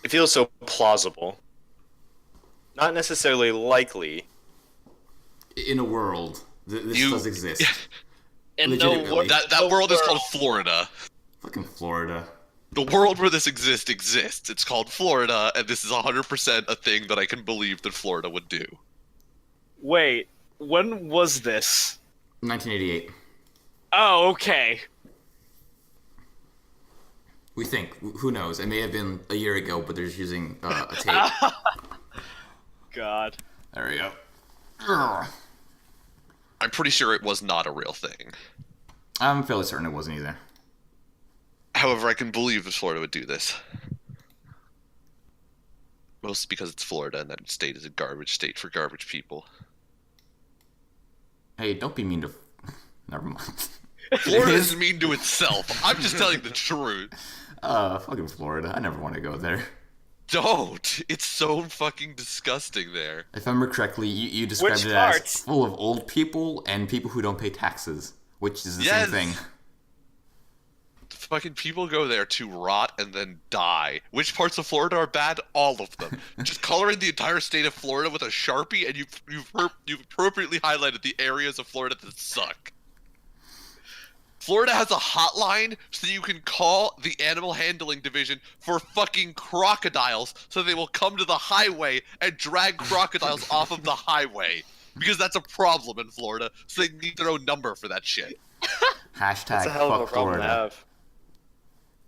It feels so plausible. Not necessarily likely. In a world, this You does exist. In the Legitimately. that world is called Florida. Fucking Florida. The world where this exists. It's called Florida, and this is 100% a thing that I can believe that Florida would do. Wait, when was this? 1988. Oh, okay. We think. Who knows? It may have been a year ago, but they're just using a tape. God. There we go. Ugh. I'm pretty sure it was not a real thing. I'm fairly certain it wasn't either. However, I can believe that Florida would do this. Mostly because it's Florida, and that state is a garbage state for garbage people. Hey, don't be mean to. Never mind. Florida is mean to itself. I'm just telling the truth. Fucking Florida. I never want to go there. Don't. It's so fucking disgusting there. If I remember correctly, you described Which it parts? as full of old people and people who don't pay taxes, which is the Yes. same thing. Fucking people go there to rot and then die. Which parts of Florida are bad? All of them. Just color in the entire state of Florida with a Sharpie, and you've appropriately highlighted the areas of Florida that suck. Florida has a hotline so you can call the animal handling division for fucking crocodiles so they will come to the highway and drag crocodiles off of the highway. Because that's a problem in Florida, so they need their own number for that shit. Hashtag That's a hell of a fuck problem to Florida. have.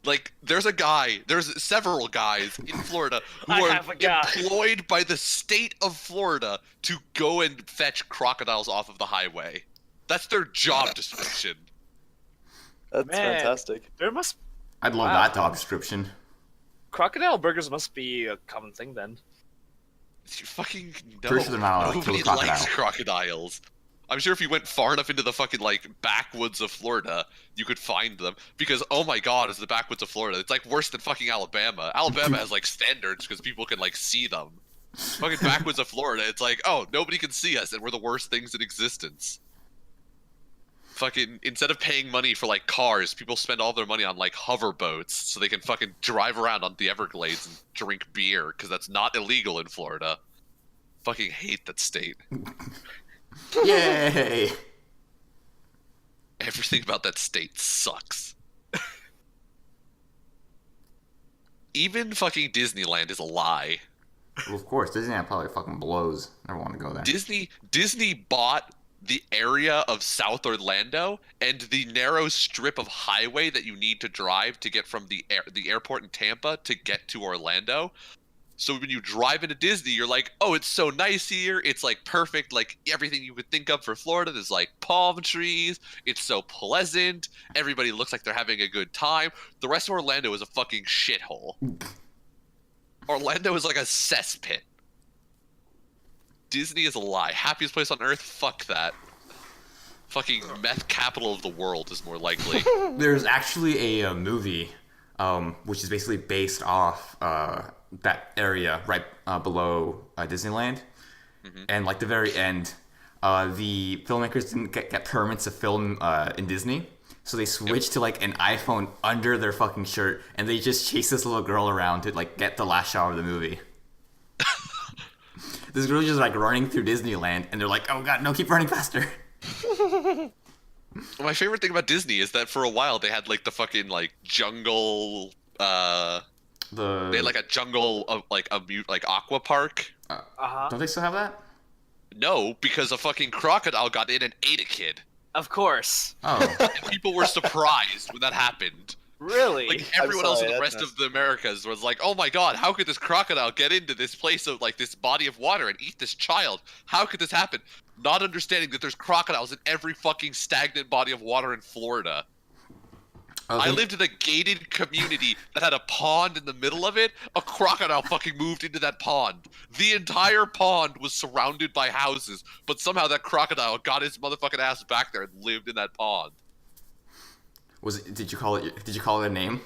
Like, there's several guys in Florida who I are have a guy. employed by the state of Florida to go and fetch crocodiles off of the highway. That's their job description. That's Man. fantastic. There must I'd love Wow. that job description. crocodile burgers must be a common thing then. You fucking know. Pretty sure they're not allowed to kill Nobody a crocodile. likes crocodiles. I'm sure if you went far enough into the fucking, like, backwoods of Florida, you could find them. Because, oh my god, it's the backwoods of Florida. It's, like, worse than fucking Alabama. Alabama has, like, standards because people can, like, see them. Fucking backwoods of Florida, it's like, oh, nobody can see us, and we're the worst things in existence. Fucking, instead of paying money for, like, cars, people spend all their money on, like, hover boats so they can fucking drive around on the Everglades and drink beer, because that's not illegal in Florida. Fucking hate that state. Yay! Everything about that state sucks. Even fucking Disneyland is a lie. Well, of course, Disneyland probably fucking blows. Never want to go there. Disney bought the area of South Orlando and the narrow strip of highway that you need to drive to get from the airport in Tampa to get to Orlando. So when you drive into Disney, you're like, oh, it's so nice here. It's like perfect, like everything you could think of for Florida. There's like palm trees. It's so pleasant. Everybody looks like they're having a good time. The rest of Orlando is a fucking shithole. Orlando is like a cesspit. Disney is a lie. Happiest place on earth? Fuck that. Fucking meth capital of the world is more likely. There's actually a movie, which is basically based off that area right below Disneyland. Mm-hmm. And like the very end, the filmmakers didn't get permits to film in Disney. So they switched to like an iPhone under their fucking shirt, and they just chase this little girl around to like get the last shot of the movie. This girl's just like running through Disneyland, and they're like, "Oh god, no, keep running faster!" My favorite thing about Disney is that for a while they had like the fucking like jungle they had like a jungle of like aqua park. Don't they still have that? No, because a fucking crocodile got in and ate a kid. Of course. Oh, And people were surprised when that happened. Really? Like everyone else in sorry, the that's rest of the Americas was like, "Oh my god, how could this crocodile get into this place of like this body of water and eat this child? How could this happen?" Not understanding that there's crocodiles in every fucking stagnant body of water in Florida. I lived in a gated community that had a pond in the middle of it. A crocodile fucking moved into that pond. The entire pond was surrounded by houses, but somehow that crocodile got his motherfucking ass back there and lived in that pond. Did you call it a name?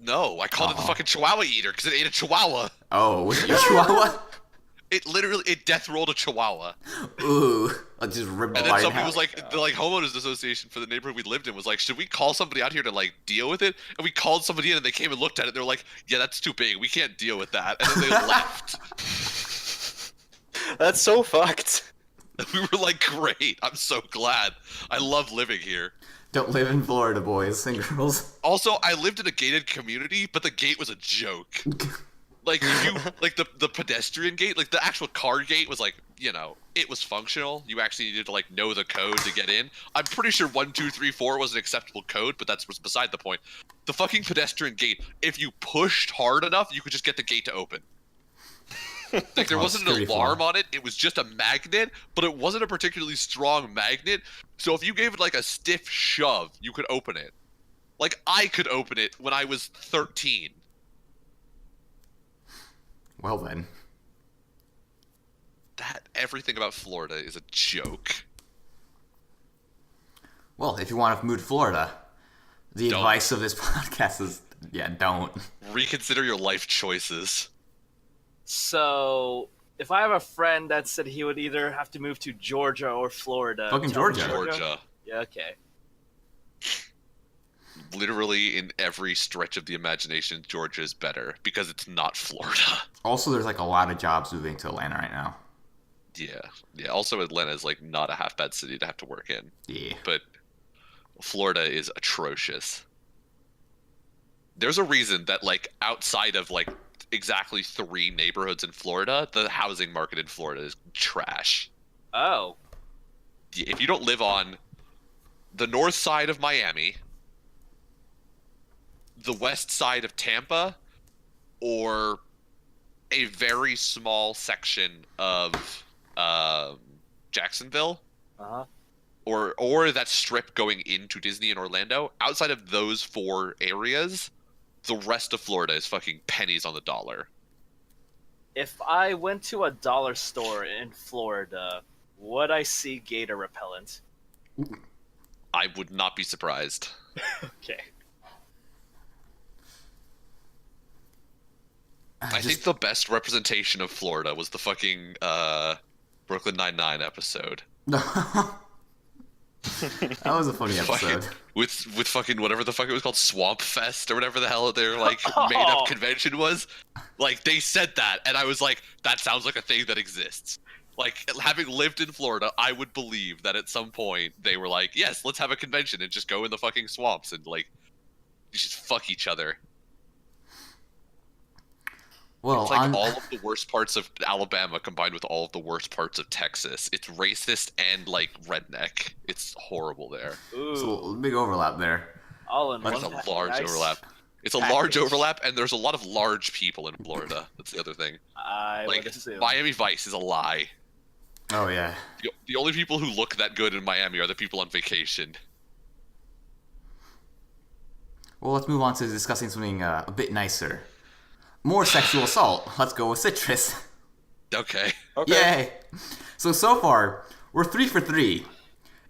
No, I called it the fucking Chihuahua Eater because it ate a Chihuahua. Oh, was it your Chihuahua? It death rolled a chihuahua. Ooh, I'll just rip the And then body in somebody half. was like, the like homeowners association for the neighborhood we lived in was like, should we call somebody out here to like deal with it? And we called somebody in, and they came and looked at it. They were like, yeah, that's too big. We can't deal with that. And then they left. That's so fucked. We were like, great. I'm so glad. I love living here. Don't live in Florida, boys and girls. Also, I lived in a gated community, but the gate was a joke. Like you, like the pedestrian gate, like the actual car gate was like, you know, it was functional. You actually needed to like know the code to get in. I'm pretty sure 1, 2, 3, 4 was an acceptable code, but that's beside the point. The fucking pedestrian gate, if you pushed hard enough, you could just get the gate to open. Like there Oh, wasn't an security alarm flaw. on it. It was just a magnet, but it wasn't a particularly strong magnet. So if you gave it like a stiff shove, you could open it. Like I could open it when I was 13. Well then. That everything about Florida is a joke. Well, if you want to move to Florida, the Don't. advice of this podcast is, don't. Reconsider your life choices. So, if I have a friend that said he would either have to move to Georgia or Florida. Fucking tell me Georgia. Georgia. Yeah, okay. Literally in every stretch of the imagination, Georgia is better because it's not Florida. Also, there's like a lot of jobs moving to Atlanta right now. Yeah. Yeah. Also, Atlanta is like not a half bad city to have to work in, Yeah. but Florida is atrocious. There's a reason that like outside of like exactly 3 neighborhoods in Florida, the housing market in Florida is trash. Oh. If you don't live on the north side of Miami, the west side of Tampa, or a very small section of Jacksonville, Uh-huh. or that strip going into Disney and Orlando, outside of those 4 areas, the rest of Florida is fucking pennies on the dollar. If I went to a dollar store in Florida, would I see gator repellent? I would not be surprised. Okay. I think the best representation of Florida was the fucking Brooklyn Nine-Nine episode. That was a funny episode. Fucking, with fucking whatever the fuck it was called, Swamp Fest or whatever the hell their like Oh. made up convention was. Like they said that, and I was like, that sounds like a thing that exists. Like having lived in Florida, I would believe that at some point they were like, yes, let's have a convention and just go in the fucking swamps and like just fuck each other. Well, It's like on, all of the worst parts of Alabama combined with all of the worst parts of Texas. It's racist and like redneck. It's horrible there. there's Ooh. a big overlap there. All in It's one. a large Nice. overlap. It's a large package. overlap, and there's a lot of large people in Florida. That's the other thing. I Like would assume. Miami Vice is a lie. Oh yeah. The only people who look that good in Miami are the people on vacation. Well, let's move on to discussing something a bit nicer. More sexual assault. Let's go with Citrus. Okay. Okay. Yay! So far, we're 3 for 3.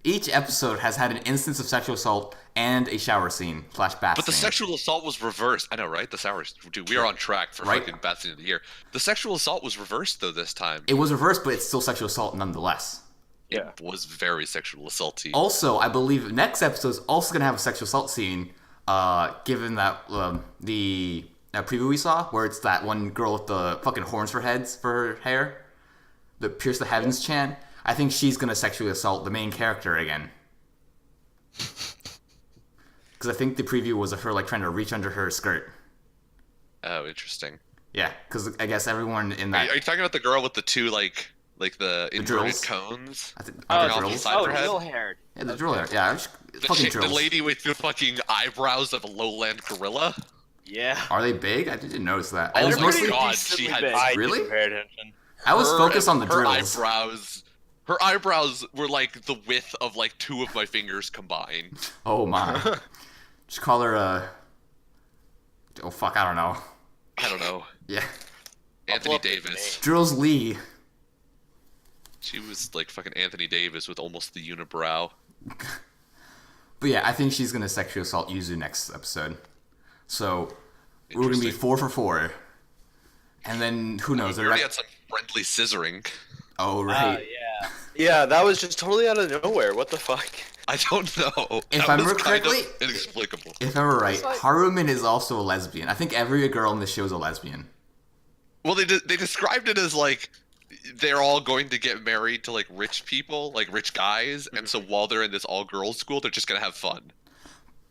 Each episode has had an instance of sexual assault and a shower scene / bath But the scene. sexual assault was reversed. I know, right? The sours. Dude, we are on track for Right. fucking bad scene of the year. The sexual assault was reversed though this time. It was reversed, but it's still sexual assault nonetheless. Yeah. It was very sexual assaulty. Also, I believe next episode is also going to have a sexual assault scene, given that the preview we saw, where it's that one girl with the fucking horns for heads for her hair, the Pierce the Heavens chant. I think she's going to sexually assault the main character again. Because I think the preview was of her like trying to reach under her skirt. Oh, interesting. Yeah, because I guess everyone in Are that... you talking about the girl with the 2 like the inverted drills? cones? I think, Oh, the the drills. side Oh, of her head? real haired. Yeah, the drill hair. Yeah, The, fucking chick, the drills. lady with the fucking eyebrows of a lowland gorilla? Yeah. Are they big? I didn't notice that. Oh I was my mostly... God, she decently had- big. I Really? didn't pay attention. I was focused on the her drills. Her eyebrows were like the width of like 2 of my fingers combined. Oh my. Just call her oh fuck, I don't know. I don't know. Yeah. Anthony up the Davis. Drills Lee. She was like fucking Anthony Davis with almost the unibrow. But yeah, I think she's gonna sexually assault Yuzu next episode. So we're gonna be Interesting. 4 for 4. And then who knows? We The already rec- had some friendly scissoring. Oh right. Yeah. Yeah, that was just totally out of nowhere. What the fuck? I don't know. If That I was remember kind of correctly- inexplicable. If I were right, It's like- Haruman is also a lesbian. I think every girl in this show is a lesbian. Well, they described it as like they're all going to get married to like rich people, like rich guys, and so while they're in this all girls school, they're just gonna have fun.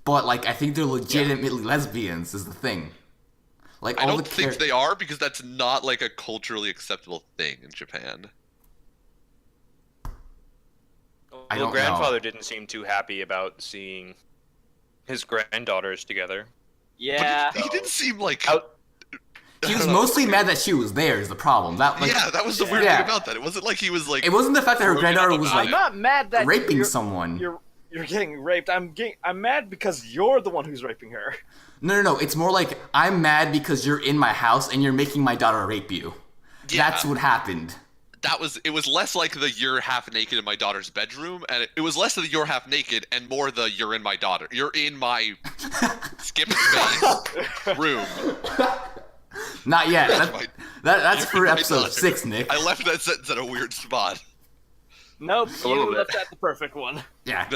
But like, I think they're legitimately lesbians. Is the thing. Like I all don't the think they are because that's not like a culturally acceptable thing in Japan. I Well, don't grandfather didn't seem too happy about seeing his granddaughters together. Yeah. But he didn't seem like. Out- He was mostly mad that she was there. Is the problem? That like, Yeah, that was the weird Yeah. thing about that. It wasn't like he was like. it wasn't the fact that her Growing granddaughter up was about like I'm not mad that raping you're, someone. You're getting raped. I'm mad because you're the one who's raping her. No. It's more like I'm mad because you're in my house and you're making my daughter rape you. Yeah. That's what happened. It was less like the you're half naked in my daughter's bedroom, and it was less of the you're half naked and more the you're in my skip space room. Not yet. my- That's for you're my episode daughter. 6, Nick. I left that sentence at a weird spot. Nope, little you bit. left at the perfect one. Yeah.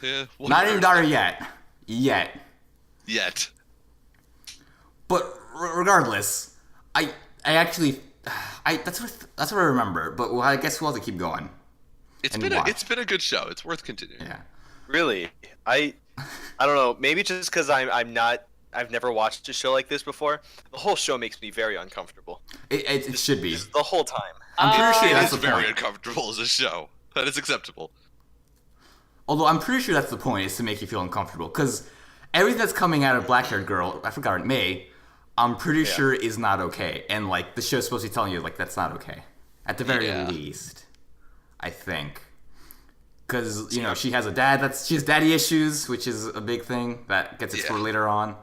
Yeah. Not whatever. in your daughter yet. Yet. But regardless, I actually that's what I remember. But well, I guess we'll have to keep going. It's And been watch. it's been a good show. It's worth continuing. Yeah. Really? I don't know. Maybe just because I've never watched a show like this before. The whole show makes me very uncomfortable. It should be. The whole time. I'm pretty sure It that's is the very point. uncomfortable as a show. That is acceptable. Although I'm pretty sure that's the point, is to make you feel uncomfortable. Because everything that's coming out of Black-haired girl, I forgot her May, I'm pretty sure is not okay. And like the show's supposed to be telling you like that's not okay. At the very Yeah. least, I think. Because you know she has a dad. She has daddy issues, which is a big thing that gets explored Yeah. later on.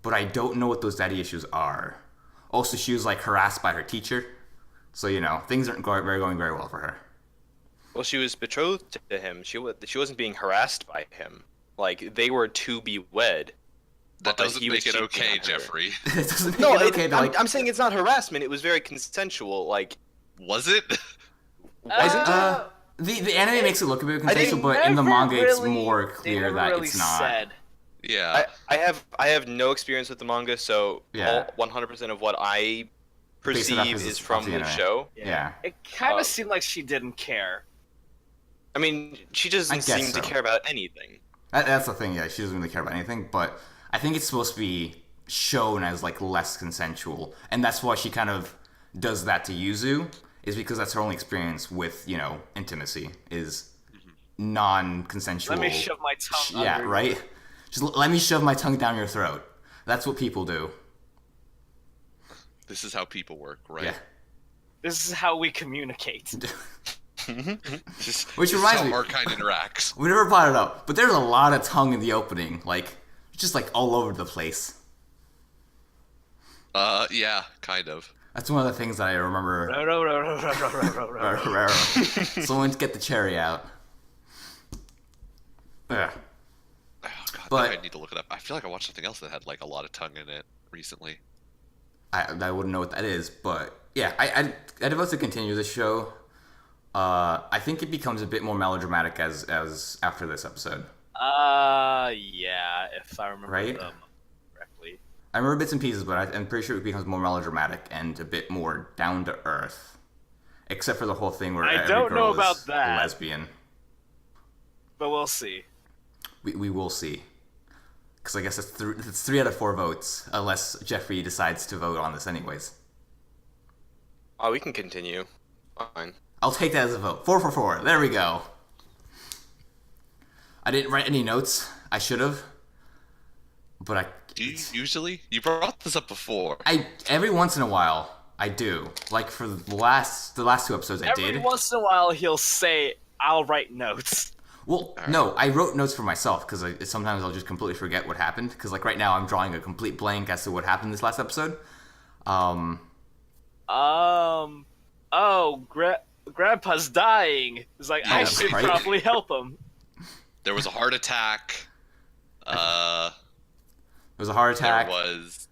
But I don't know what those daddy issues are. Also, she was like harassed by her teacher, so you know things aren't going very well for her. Well, she was betrothed to him. She wasn't being harassed by him. Like they were to be wed. That But doesn't he was make it cheating okay, on her. Jeffrey. It doesn't make No, it okay to like. I'm saying it's not harassment. It was very consensual. Like Was it? wasn't it? The anime makes it look a bit I didn't- consensual, but in the Never manga it's really- more they clear never that really it's not. Said. Yeah. I have no experience with the manga, so Yeah. 100% of what I Base it off perceive as is off from the the anime. show. Yeah. It kind Oh. of seemed like she didn't care. I mean, she doesn't I guess seem to so. care about anything. That's the thing. Yeah, she doesn't really care about anything, but I think it's supposed to be shown as like less consensual, and that's why she kind of does that to Yuzu, is because that's her only experience with intimacy is non-consensual. Let me shove my tongue. Yeah, under you. right. Just let me shove my tongue down your throat. That's what people do. This is how people work, right? Yeah. This is how we communicate. Which This reminds is me- how our kind interacts. We never brought it up, but there's a lot of tongue in the opening, like just like all over the place. Yeah, kind of. That's one of the things that I remember. Someone get the cherry out. Yeah. Oh god, But- now I need to look it up. I feel like I watched something else that had like a lot of tongue in it recently. I wouldn't know what that is, but yeah, I'd vote to continue the show. I think it becomes a bit more melodramatic as after this episode. Yeah, if I remember Right? them correctly. I remember bits and pieces, but I'm pretty sure it becomes more melodramatic and a bit more down to earth. Except for the whole thing where I every don't girl know about is that. a lesbian. But we'll see. We will see. Because I guess it's 3 out of 4 votes, unless Jeffrey decides to vote on this anyways. Oh, we can continue. Fine. I'll take that as a vote. 4 for 4. There we go. I didn't write any notes. I should have. But Do you usually? You brought this up before. every once in a while I do. Like for the last 2 episodes I Every did. once in a while, he'll say, "I'll write notes." Well, no, I wrote notes for myself because sometimes I'll just completely forget what happened. Because like right now I'm drawing a complete blank as to what happened this last episode. Grandpa's dying. It's like, I Yeah, should right? probably help him. There was a heart attack. There was a heart There attack. was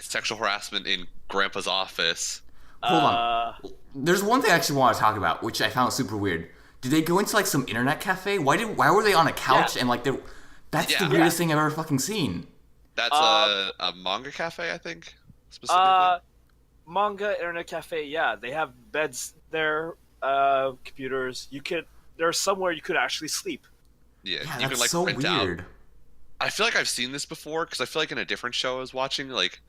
sexual harassment in Grandpa's office. Hold on. There's one thing I actually want to talk about, which I found super weird. Did they go into like some internet cafe? Why were they on a couch Yeah. and like that's the Yeah. weirdest thing I've ever fucking seen. That's a manga cafe, I think, specifically. Manga internet cafe. Yeah, they have beds there, computers. There's somewhere you could actually sleep. Yeah, Yeah, you that's can like so rent weird. out. I feel like I've seen this before because I feel like in a different show I was watching, like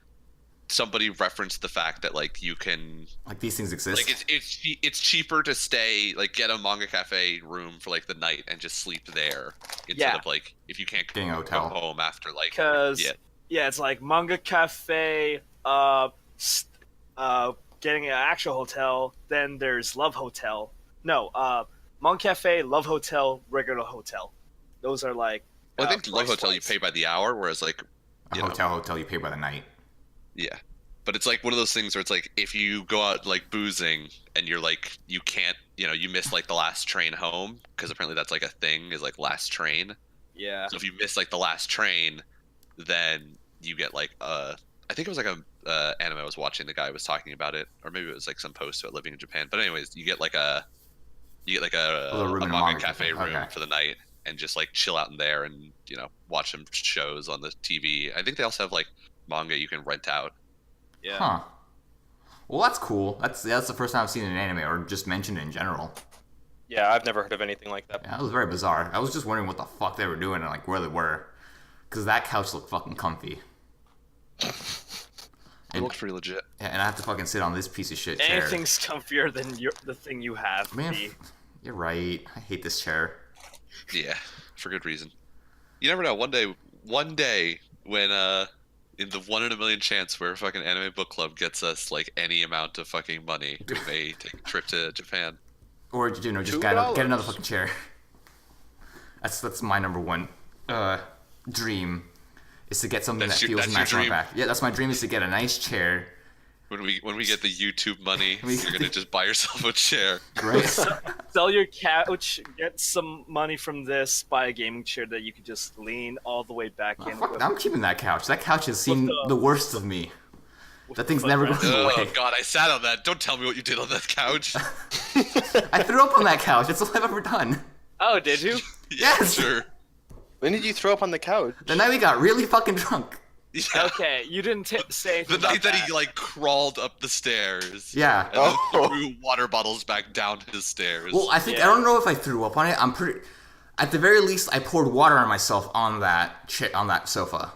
somebody referenced the fact that like you can Like these things exist. like it's cheaper to stay like get a manga cafe room for like the night and just sleep there instead Yeah. of like if you can't Getting a go hotel. home after like Because yeah. it's like manga cafe, getting an actual hotel. Then there's Love Hotel. No, manga cafe, Love Hotel, regular hotel. Those are like. Well, I think Love price Hotel you wise. pay by the hour, whereas like A you know, hotel you pay by the night. yeah. But it's like one of those things where it's like if you go out like boozing and you're like you can't you miss like the last train home because apparently that's like a thing is like last train. Yeah. So if you miss like the last train, then you get like I think it was like a anime I was watching. The guy was talking about it, or maybe it was like some post about living in Japan. But anyways, you get like a little room a in a manga manga cafe cafe. room Okay. for the night and just like chill out in there and watch some shows on the TV. I think they also have like manga you can rent out. Yeah. Huh. Well, that's cool. That's the first time I've seen an anime or just mentioned it in general. Yeah, I've never heard of anything like that. Yeah, that was very bizarre. I was just wondering what the fuck they were doing and like where they were, because that couch looked fucking comfy. It looks pretty legit. Yeah, and I have to fucking sit on this piece of shit chair. Anything's comfier than the thing you have. Man, B. you're right. I hate this chair. Yeah, for good reason. You never know. One day when in the 1 in a million chance where fucking anime book club gets us like any amount of fucking money, we may take a trip to Japan. Or just $2. get another fucking chair. That's my number one dream, is to get something That's that your- feels that's nice your on my dream? back. Yeah, that's my dream, is to get a nice chair. When we get the YouTube money, We- you're gonna just buy yourself a chair. Right? Sell your couch, get some money from this, buy a gaming chair that you can just lean all the way back in. Fuck, with. I'm keeping that couch. That couch has seen With the worst of me. That thing's foot never rest. going Oh away. god, I sat on that. Don't tell me what you did on that couch. I threw up on that couch. That's all I've ever done. Oh, did you? Yeah, Yes! sure. When did you throw up on the couch? The night we got really fucking drunk. Yeah. Okay, you didn't say anything The night about that he like crawled up the stairs. Yeah. And then Oh. threw water bottles back down his stairs. Well, I think I Yeah. don't know if I threw up on it. I'm pretty. At the very least, I poured water on myself on that on that sofa,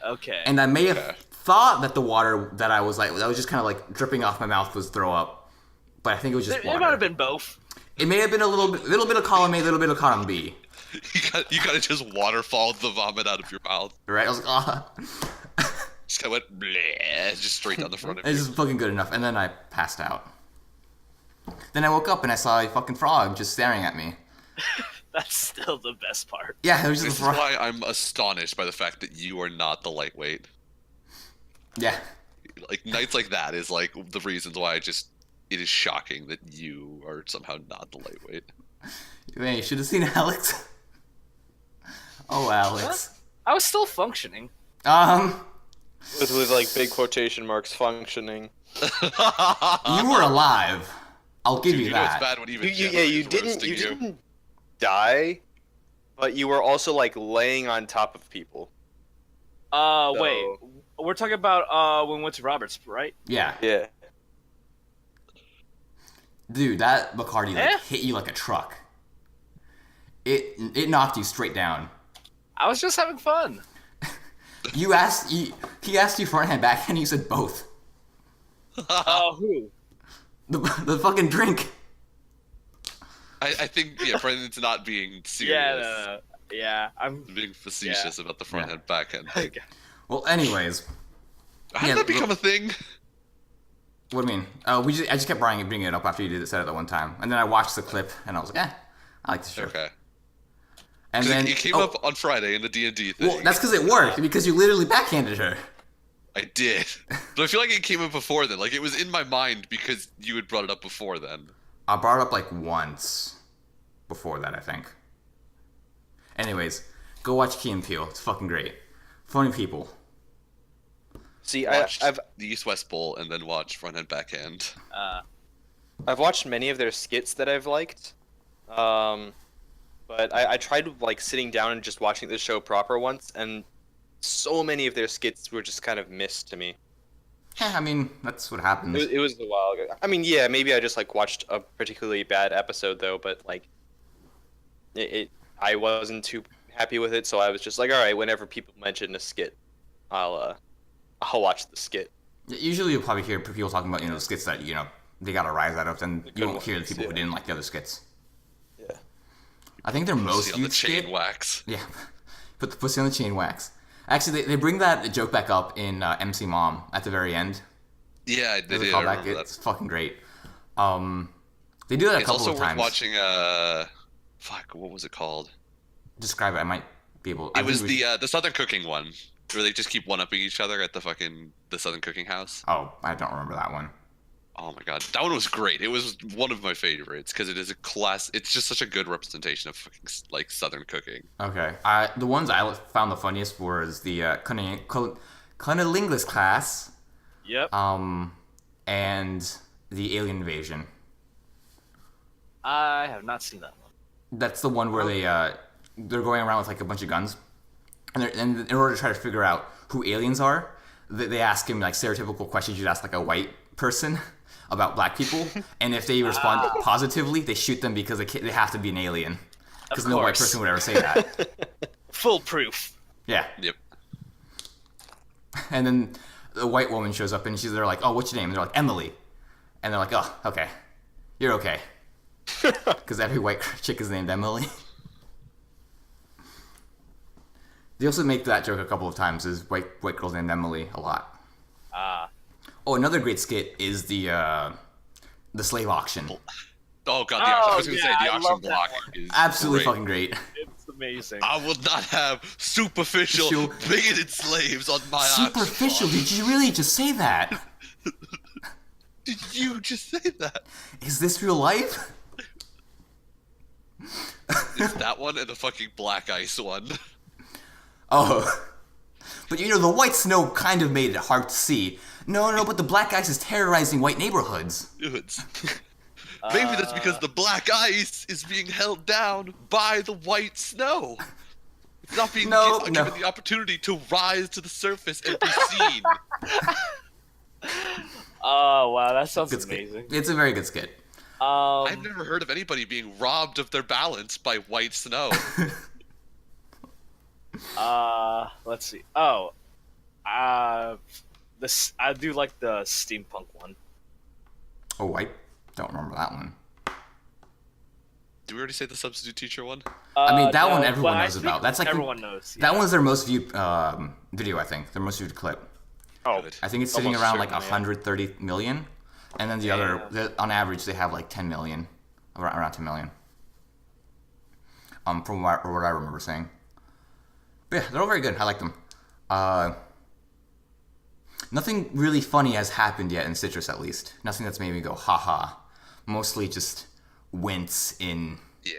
Okay. and I may have Okay. thought that the water that I was just kind of like dripping off my mouth was throw up, but I think it was just it water. might have been both. It may have been a little bit of column A, little bit of column B. you gotta just waterfall the vomit out of your mouth. Right? I was like, ah, Just kinda went bleh, just straight down the front of it's you. just fucking good enough. And then I passed out. Then I woke up and I saw a fucking frog just staring at me. That's still the best part. Yeah, it was This just is a frog. why I'm astonished by the fact that you are not the lightweight. Yeah. Like nights like that is like the reasons why it is shocking that you are somehow not the lightweight. Man, you should have seen Alex. Oh, Alex. I was still functioning. With like big quotation marks, functioning. You were alive. I'll give Dude, you you know it's that. bad when even You Gemma you is didn't roasting you didn't die, but you were also like laying on top of people. Wait. We're talking about when we went to Roberts, right? Yeah. Yeah. Dude, that Bacardi Eh? hit you like a truck. It knocked you straight down. I was just having fun. He asked you forehand, backhand, and you said both. Who? The fucking drink. I think Brendan's not being serious. Yeah, yeah. I'm. Being facetious about the front Yeah. end, back end. Well, anyways, How Yeah, did that become a thing? what do you mean? I just kept bringing it up after you said it that one time, and then I watched the clip and I was like, I like this show. Okay. And 'Cause then it came up on Friday in the D&D thing. Well, that's because it worked, because you literally backhanded her. I did. But I feel like it came up before then. Like, it was in my mind because you had brought it up before then. I brought it up like once before that, I think. Anyways, go watch Key and Peele. It's fucking great. Funny people. See, Watched I've the East-West Bowl and then watched Front End Backhand. I've watched many of their skits that I've liked, but I tried like sitting down and just watching the show proper once, and so many of their skits were just kind of missed to me. I mean, that's what happens. It was a while ago. I mean, yeah, maybe I just like watched a particularly bad episode though, but like, I wasn't too happy with it, so I was just like, all right, whenever people mention a skit, I'll watch the skit. Usually you'll probably hear people talking about, the skits that, they got a rise out of, and you won't ones, hear the people who yeah. didn't like the other skits. Yeah. I think their most See on the viewed skit... chain wax. Yeah, put the pussy on the chain wax. Actually, they bring that joke back up in MC Mom at the very end. Yeah, they There's a did. I callback. remember It's that. fucking great. They do that a It's couple also of worth times. watching. Fuck, what was it called? Describe it. I might be able. It was the Southern Cooking one, where they just keep one-upping each other at the Southern Cooking House. Oh, I don't remember that one. Oh my god, that one was great. It was one of my favorites because it is a class. It's just such a good representation of fucking like Southern cooking. Okay. The ones I found the funniest was the Cunnilingus class, Yep. and the alien invasion. I have not seen that one. That's the one where they're going around with like a bunch of guns, and in order to try to figure out who aliens are, they ask him like stereotypical questions you'd ask like a white person about black people, and if they respond positively, they shoot them because they have to be an alien, because no white course. person would ever say that. Foolproof. Yeah. Yep. And then the white woman shows up and they're like, "Oh, what's your name?" And they're like, "Emily," and they're like, "Oh, okay, you're okay," because every white chick is named Emily. They also make that joke a couple of times. Is white girls named Emily a lot. Oh, another great skit is the slave auction. Oh god, I was gonna yeah, say the I auction love that block one. is Absolutely great. fucking great. It's amazing. I will not have superficial, Superficial- bigoted slaves on my Superficial? auction Did you really just say that? block. Did you just say that? Is this real life? It's that one and the fucking black ice one. Oh. But the white snow kind of made it hard to see. No, but the black ice is terrorizing white neighborhoods. Dudes. Maybe that's because the black ice is being held down by the white snow. It's not being given the opportunity to rise to the surface and be seen. Oh wow, that sounds Good skit. amazing. It's a very good skit. I've never heard of anybody being robbed of their balance by white snow. Let's see. This I do like the steampunk one. Oh, I don't remember that one. Did we already say the substitute teacher one? I mean, that No, one everyone but I knows think about. That's like everyone knows. That yeah. one's their most viewed video, I think. Their most viewed clip. Oh, Good. I think it's sitting Almost around like certainly, yeah. 130 million, and then the other, on average, they have like 10 million, around 10 million. From what I remember saying. But yeah, they're all very good. I like them. Nothing really funny has happened yet in Citrus, at least. Nothing that's made me go, haha. Mostly just wince in Yeah.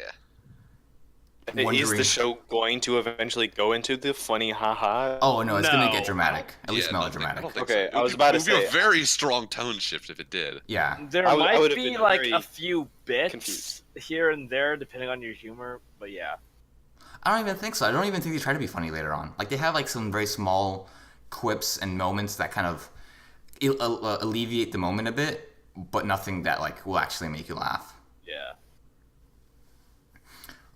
is wondering. the show going to eventually go into the funny haha? Oh no, it's gonna No. get dramatic. At least Yeah, I don't melodramatic. think Okay, so. I was about to It would be say- a very strong tone shift if it did. Yeah. There I might would've be been like very a few bits confused. here and there depending on your humor, but yeah. I don't even think so. I don't even think they try to be funny later on. Like, they have like some very small quips and moments that kind of alleviate the moment a bit, but nothing that like will actually make you laugh. Yeah.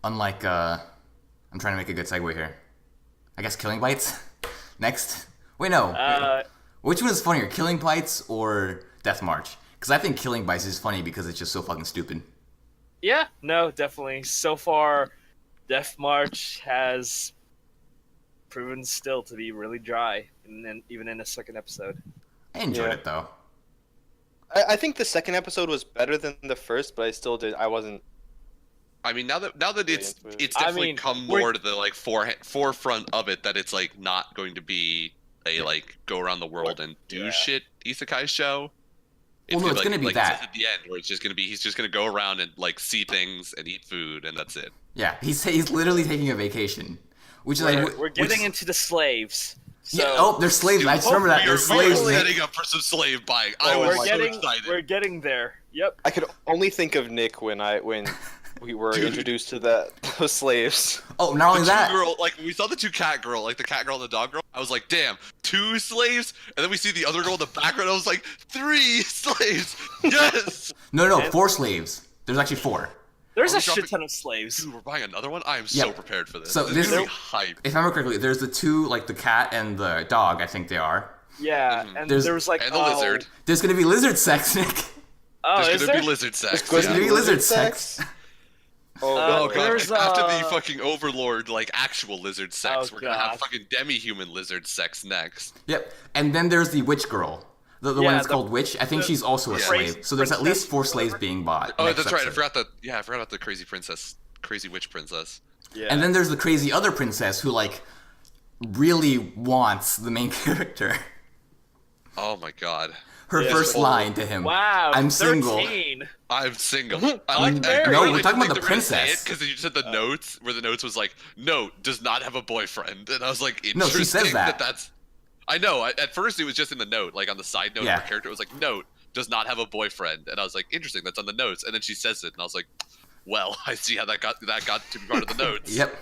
Unlike, I'm trying to make a good segue here. I guess Killing Bites? Next? Wait, no. Which one is funnier, Killing Bites or Death March? Because I think Killing Bites is funny because it's just so fucking stupid. Yeah, no, definitely. So far, Death March has proven still to be really dry, and then even in the second episode. I enjoyed Yeah. it, though. I think the second episode was better than the first, but I wasn't. I mean, now that it's into it. I definitely mean, come we're- more to the like forefront of it that it's like not going to be a like go around the world and do Yeah. shit isekai show. Well, no, it's gonna be like that. it says at the end where it's just gonna be he's just gonna go around and like see things and eat food and that's it. Yeah, he's literally taking a vacation. Which is like... We're getting into the slaves. Yeah. Oh, they're slaves. I just remember that. They're We slaves. are Nick. setting up for some slave buying. I Oh, was we're so getting excited. we're getting there. Yep. I could only think of Nick when we were Dude. introduced to those slaves. Oh, not The only that. two girl, like we saw the two cat girl, like the cat girl and the dog girl. I was like, damn, 2 slaves, and then we see the other girl in the background. I was like, 3 slaves. Yes. No, And- 4 slaves. There's actually 4. There's Are a we dropping- shit ton of slaves. Dude, we're buying another one. I am so Yeah. prepared for this. So this this is gonna is- be hype. If I remember correctly, there's the 2, like the cat and the dog. I think they are. Yeah, Mhm. and There's- there was like And the lizard. There's gonna be lizard sex, Nick. Oh, There's is gonna there? be lizard sex. There's gonna yeah. be lizard sex. Oh, Oh god! there's, After the uh, fucking overlord, like actual lizard sex, Oh, we're gonna have God. fucking demi-human lizard sex next. Yep. And then there's the witch girl. The one Yeah, that's the- called Witch. I think the she's also a Yeah. slave. So there's at Princess least 4 slaves whatever. being bought. Oh, next that's right. I episode. forgot that. Yeah, I forgot about the crazy princess, crazy witch princess. Yeah. And then there's the crazy other princess who like really wants the main character. Oh my god! Her Yeah. first line to him. wow, I'm single. 13. I'm single. married. No, we're talking about the princess. Because you said the notes, where the notes was like, "Note does not have a boyfriend," and I was like, No, she says "Interesting that. that's." I know. At first, it was just in the note, like on the side note Yeah. of her character. It was like, "Note does not have a boyfriend," and I was like, "Interesting, that's on the notes." And then she says it, and I was like, "Well, I see how that got to be part of the notes." Yep.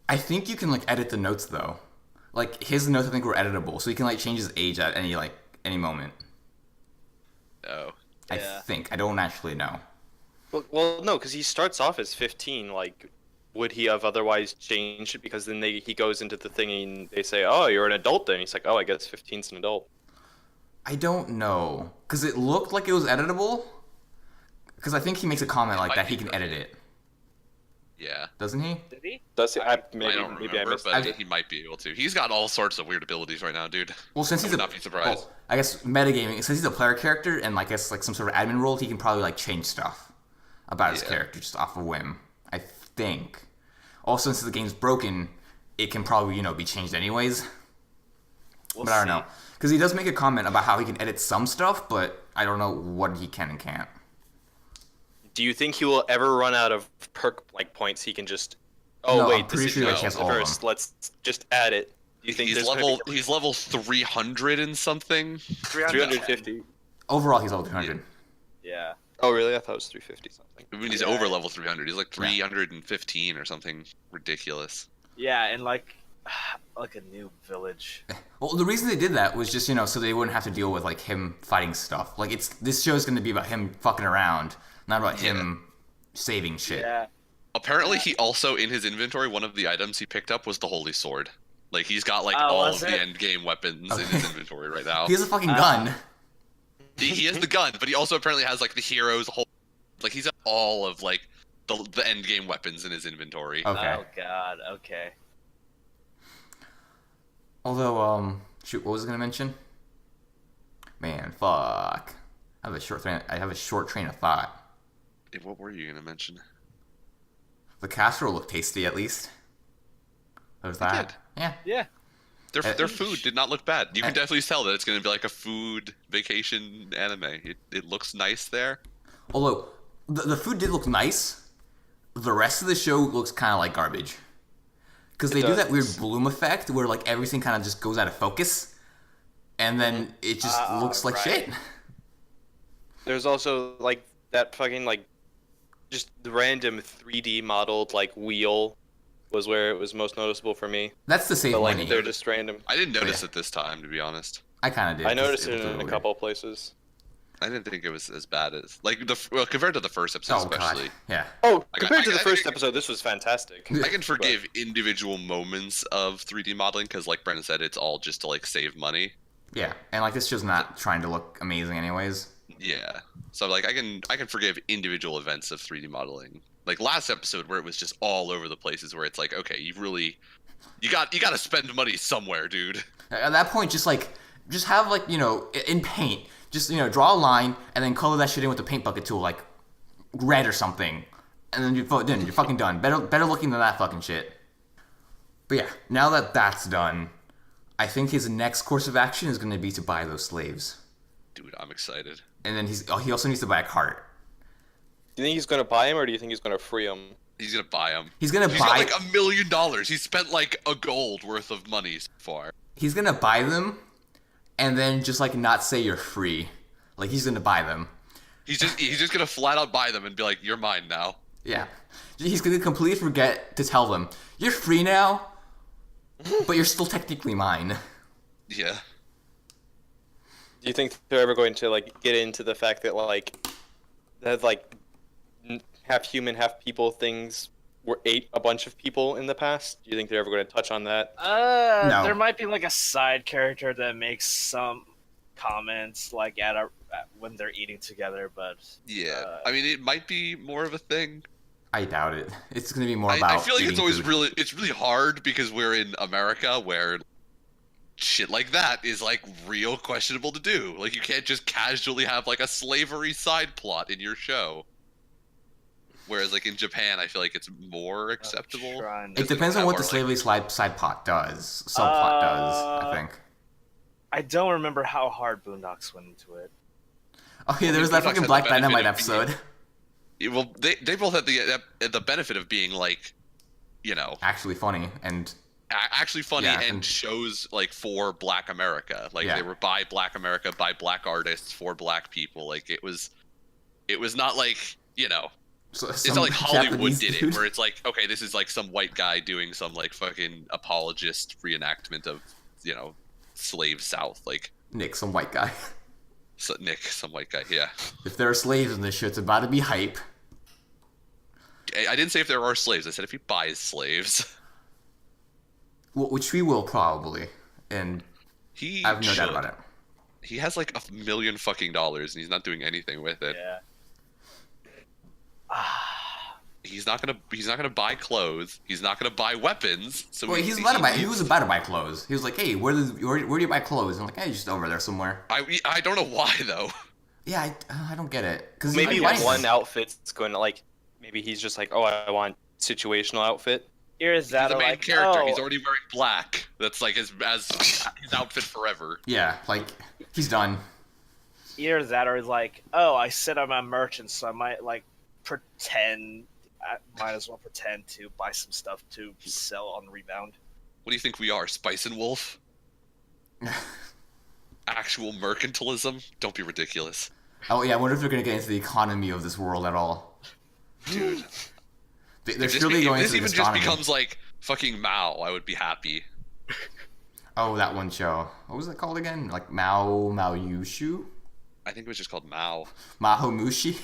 I think you can like edit the notes though. Like his notes I think were editable, so you can like change his age at any moment. Oh. I Yeah. think. I don't actually know. well, no, because he starts off as 15. Like, would he have otherwise changed it? Because then he goes into the thing and they say, "Oh, you're an adult." Then he's like, "Oh, I guess 15's an adult." I don't know. Because it looked like it was editable. Because I think he makes a comment like might that be he can right. edit it. Yeah. Doesn't he? Did he? Does he? I Maybe don't maybe I remember, missed but it. he might be able to. He's got all sorts of weird abilities right now, dude. Well, since I he's would a, not be surprised. well, I guess metagaming, since he's a player character and like I guess like some sort of admin role, he can probably like change stuff about his Yeah. character just off a whim. I think. Also, since the game's broken, it can probably be changed anyways. But I don't know, because he does make a comment about how he can edit some stuff, but I don't know what he can and can't. Do you think he will ever run out of perk like points? He can just. Oh No, wait, I'm pretty this sure is he has all of first. Let's just add it. Do you think He's there's gonna level. be He's level 300 and something. 350? Overall, he's level 200. Yeah. Oh really? I thought it was 350 something. I mean, he's Yeah. over level 300. He's like 315 or something ridiculous. Yeah, and like a new village. Well, the reason they did that was just so they wouldn't have to deal with like him fighting stuff. Like this show is going to be about him fucking around, not about him saving shit. Yeah. Apparently, he also in his inventory, one of the items he picked up was the holy sword. Like he's got like Oh, all of was the it? end game weapons in his inventory right now. He has a fucking gun. He has the gun, but he also apparently has like the hero's whole. Like he's got all of like the end game weapons in his inventory. Okay. Oh god. Okay. Although, shoot, what was I gonna mention? Man, fuck. I have a short train of thought. Hey, what were you gonna mention? The casserole looked tasty, at least. There's that. did. Yeah. Yeah. Their food did not look bad. You can Uh, definitely tell that it's gonna be like a food vacation anime. It looks nice there. Although the food did look nice, the rest of the show looks kind of like garbage. Because they do that weird does. bloom effect where like everything kind of just goes out of focus, and then it just looks like right. shit. There's also like that fucking like just the random 3D modeled like wheel was where it was most noticeable for me. That's the save But like money. they're just random. I didn't notice Yeah. it this time, to be honest. I kind of did. I 'cause noticed it looked in a weird. couple of places. I didn't think it was as bad as like compared to the first episode, Oh especially. god. Yeah. Oh, I got- compared to I the think first it- episode, this was fantastic. I can forgive individual moments of 3D modeling because, like Brennan said, it's all just to like save money. Yeah. And like this show's not trying to look amazing, anyways. Yeah. So like I can forgive individual events of 3D modeling. Like last episode where it was just all over the places where it's like, okay, you got to spend money somewhere, dude. At that point, just have like in paint, just draw a line and then color that shit in with the paint bucket tool, like red or something, and then you're fucking done. Better looking than that fucking shit. But yeah, now that that's done, I think his next course of action is going to be to buy those slaves, Dude, I'm excited. and then he also needs to buy a cart. Do you think he's gonna buy him, or do you think he's gonna free him? He's gonna buy them. He's gonna He's buy. got like $1 million. He spent like a gold worth of money so far. He's gonna buy them, and then just like not say you're free. Like he's gonna buy them. He's just gonna flat out buy them and be like, "You're mine now." Yeah. He's gonna completely forget to tell them you're free now, but you're still technically mine. Yeah. Do you think they're ever going to like get into the fact that half human, half people things ate a bunch of people in the past? Do you think they're ever going to touch on that? No. There might be like a side character that makes some comments like when they're eating together, but Yeah. I mean, it might be more of a thing. I doubt it. It's gonna be more about. I feel like it's eating always food. it's really hard because we're in America where shit like that is like real questionable to do. Like you can't just casually have like a slavery side plot in your show. Whereas like in Japan, I feel like it's more acceptable. It depends on what the slavery side plot does. Subplot does, I think. I don't remember how hard Boondocks went into it. Oh yeah, there was that Boondocks fucking had Black the benefit Dynamite of being- episode. Yeah, well, they both had the benefit of being like, you know, Actually funny and actually funny Yeah, and and- shows like for Black America. Like Yeah. they were by Black America, by Black artists, for Black people. Like it was not like, you know, it's not like Hollywood did it, where it's like, okay, this is like some white guy doing some like fucking apologist reenactment of, you know, slave South. Like Nick, some white guy. Nick, some white guy. Yeah, If there are slaves in this shit, it's about to be hype. I didn't say if there are slaves. I said if he buys slaves. Well, which we will probably, and He I have no doubt should. about it. He has like $1 million fucking dollars, and he's not doing anything with it. Yeah. He's not gonna buy clothes. He's not gonna buy weapons. So Well, he was about to buy clothes. He was like, "Hey, where do you buy clothes?" I'm like, "Hey, just over there somewhere." I don't know why though. Yeah, I don't get it. Because Maybe one outfit's going to like. Maybe he's just like, oh, I want situational outfit. He's Here's that the main like, character. oh, He's already wearing black. That's like his outfit forever. Yeah, like he's done. either that or like, oh, I said I'm a merchant, so I might like pretend. I might as well pretend to buy some stuff to sell on Rebound. What do you think we are, Spice and Wolf? Actual mercantilism? Don't be ridiculous, Oh yeah, I wonder if they're gonna get into the economy of this world at all. dude. They're If surely going this into even the just economy. becomes like fucking Mao, I would be happy. Oh, that one show. What was it called again? Like Mao Yushu? I think it was just called Mao. Mahomushi?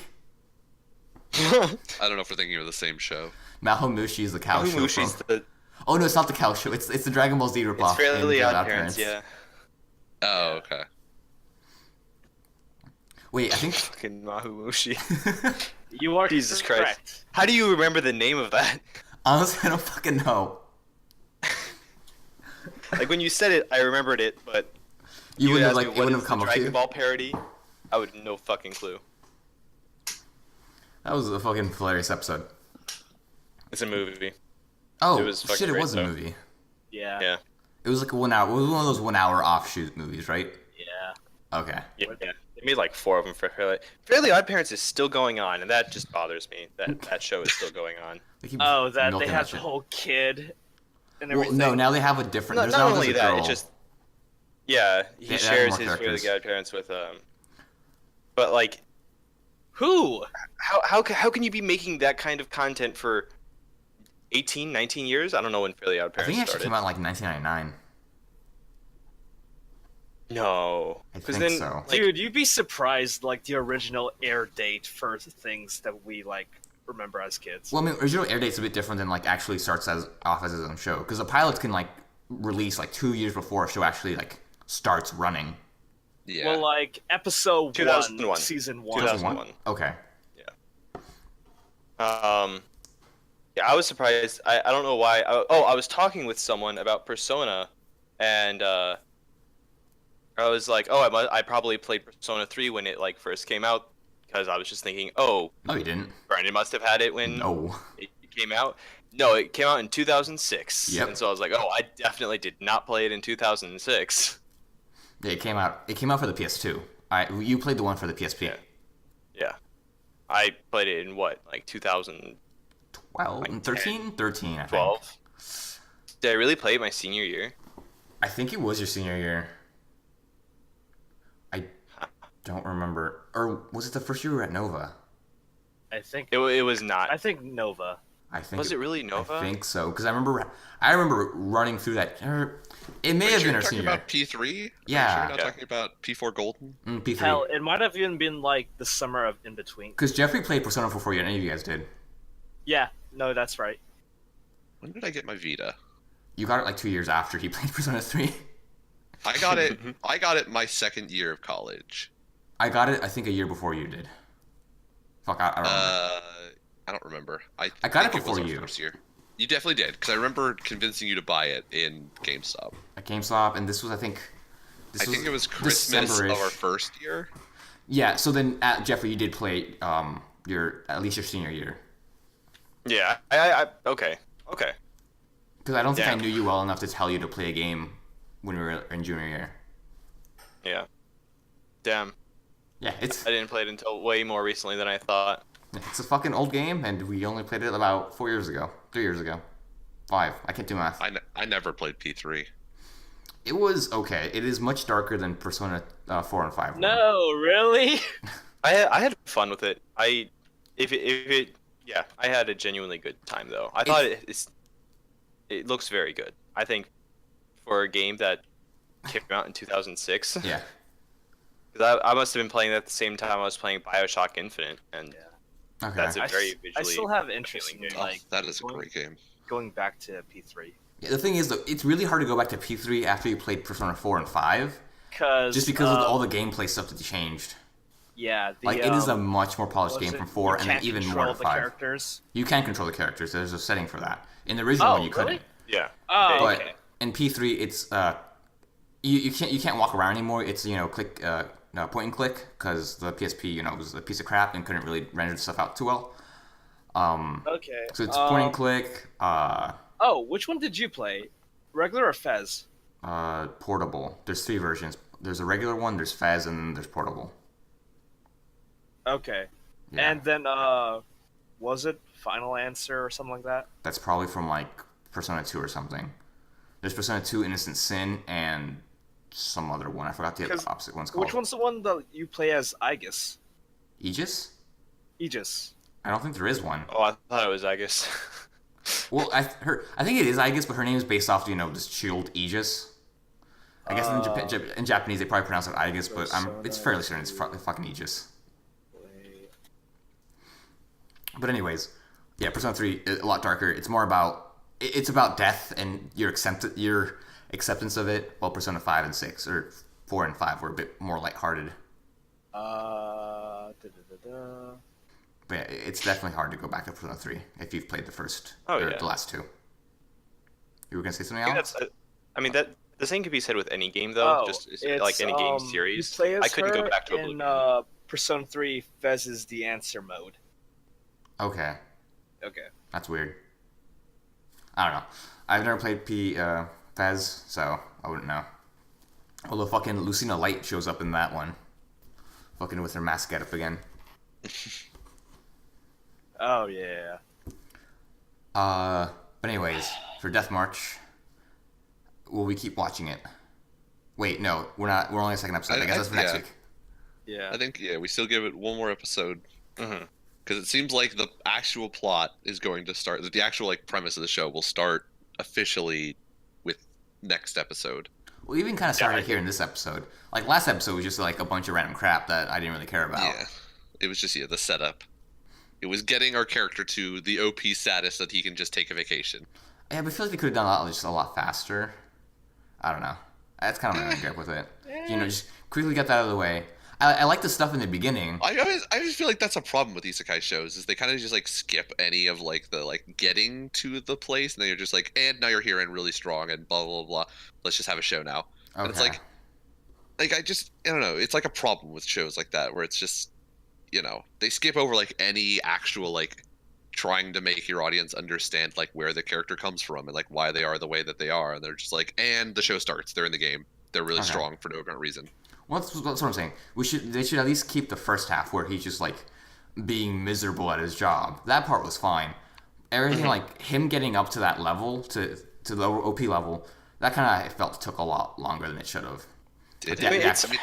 I don't know if we're thinking of the same show. Mahomushi is the cow show. Mushi's From... the. Oh no, it's not the cow show. It's the Dragon Ball Z ripoff. It's Fairly and Odd Parents, yeah. Oh, okay. Wait, I think Fucking Mahumushi. You are Jesus correct. Christ. How do you remember the name of that? honestly I don't fucking know. Like when you said it, I remembered it, but You wouldn't have asked like me it what wouldn't is have come the up to Dragon you. Ball parody. I would have no fucking clue. That was a fucking hilarious episode. It's a movie. Oh It was fucking shit! It great, was a though. movie. Yeah. Yeah. It was like a 1 hour. It was one of those 1 hour offshoot movies, right? Yeah. Okay. Yeah. They made like 4 of them for Fairly Odd Parents is still going on, and that just bothers me. That show is still going on. They keep Oh, that they milking have the shit. whole kid and Well, everything. no, now they have a different. Not, There's not now only there's a that, girl. it's just yeah, he They add shares more his Fairly characters. Odd Parents with but like Who? how can you be making that kind of content for 18, 19 years? I don't know when Fairly Odd I Parents think it actually started. came out in like 1999. No, I 'cause think then, so. like, Dude, you'd be surprised, like, the original air date for things that we, like, remember as kids. Well, I mean, original air date's a bit different than like actually starts off as its own show because the pilots can like release like 2 years before a show actually like starts running. Yeah. Well, like, episode 2001. 1, season 1. 2001. Okay. Yeah, I was surprised. I don't know why. I was talking with someone about Persona, and I was like, oh, I probably played Persona 3 when it like first came out, because I was just thinking, oh, No, you didn't. Brandon must have had it when No. it came out. No, it came out in 2006. Yep. And so I was like, oh, I definitely did not play it in 2006. Yeah, it came out. It came out for the PS2. You played the one for the PSP. Yeah. Yeah. I played it in what, like 2000. 12 Like and 13? 13, I think. 12. Did I really play it my senior year? I think it was your senior year. I don't remember. Or was it the first year we were at Nova? I think It was not. I think Nova. I think Was it really Nova? I think so, because I remember running through that. It may Wait, have so been you're our talking senior year. about P3? Yeah. You're not Yeah. talking about P4 Golden? P3. Hell, it might have even been like the summer of in between. Because Jeffrey played Persona 4 for you, and any of you guys did. Yeah, no, that's right. When did I get my Vita? You got it like 2 years after he played Persona 3. I got it. I got it my second year of college. I got it, I think, a year before you did. Fuck, I don't remember. I don't remember. I got it think before was our you. First year. You definitely did, because I remember convincing you to buy it in GameStop. At GameStop, and this was, I think... I think it was Christmas of December-ish. our first year. Yeah, so then, Jeffrey, you did play at least your senior year. Yeah. I okay. Okay. Because I don't think I Damn. knew you well enough to tell you to play a game when we were in junior year. Yeah. Damn. Yeah, it's I didn't play it until way more recently than I thought. a fucking old game, and we only played it about 4 years ago. 3 years ago. 5. I can't do math. I never played P3. It was okay. It is much darker than Persona 4 and 5 were. No, really? I had fun with it. I had a genuinely good time though. I thought it looks very good. I think for a game that came out in 2006. Yeah. Because I must have been playing that at the same time I was playing BioShock Infinite, and Okay. that's a I very s- visually. I still have interest in appealing Oh, like that is a going- great game. going back to P3 Yeah, the thing is, though, it's really hard to go back to P3 after you played Persona 4 and 5, because just because of all the gameplay stuff that they changed. yeah, the, Like, it is a much more polished what is game from it? 4, You and then can't even more control to the 5. characters. You can control the characters. There's a setting for that. In the original Oh, one, you couldn't. really? Yeah. Oh, But okay. in P3, it's you can't walk around anymore. It's click point and click, because the PSP was a piece of crap and couldn't really render the stuff out too well. Okay. So it's point and click, Oh, which one did you play? Regular or Fez? portable. There's 3 versions. There's a regular one, there's Fez, and then there's portable. Okay. Yeah. And then was it Final Answer or something like that? That's probably from like Persona 2 or something. There's Persona 2 Innocent Sin and some other one. I forgot the 'Cause opposite one's called. Which one's the one that you play as Aegis? Aegis? Aegis. I don't think there is one. Oh, I thought it was Aegis. Well, I think it is Aegis, but her name is based off this shield Aegis. I guess in Japanese they probably pronounce it Aegis, but it's fairly certain it's fucking Aegis. But anyways, yeah, Persona 3 is a lot darker. It's more about death and your acceptance of it. While Persona 5 and 6 or 4 and 5 were a bit more lighthearted. Da-da-da-da. But yeah, it's definitely hard to go back to Persona 3 if you've played the first Oh, or yeah. the last 2. You were gonna say something I think else? that the same could be said with any game though. Oh, Just it's, like any game series. You play as I couldn't go her back to in Oblivion. Persona 3. Fez is the answer mode. Okay, Okay. that's weird. I don't know. I've never played Fez, so I wouldn't know. Although fucking Lucina Light shows up in that one. Fucking with her mask get up again. Oh yeah. But anyways, for Death March, will we keep watching it? Wait, no, we're not. We're only a second episode. I guess that's for next yeah. week. Yeah. I think we still give it one more episode Mhm. because it seems like the actual plot is going to start. The actual premise of the show will start officially with next episode. We even kind of started here in this episode. Like last episode was just like a bunch of random crap that I didn't really care about. Yeah, it was just the setup. It was getting our character to the OP status that he can just take a vacation. Yeah, but I feel like they could have done that just a lot faster. I don't know. That's kind of my grip with it. Just quickly get that out of the way. I like the stuff in the beginning. I just feel like that's a problem with isekai shows is they kind of just skip any of the getting to the place, and then you're just and now you're here and really strong and blah blah blah. Let's just have a show now. And it's Okay. I don't know. It's like a problem with shows like that where it's just they skip over any actual trying to make your audience understand where the character comes from and why they are the way that they are, and they're just and the show starts. They're in the game. They're really Okay. strong for no apparent reason. Well, that's what I'm saying. They should at least keep the first half where he's just being miserable at his job. That part was fine. everything like him getting up to that level to the OP level, that kind of felt took a lot longer than it should have. Did Yeah, it? yeah. I mean,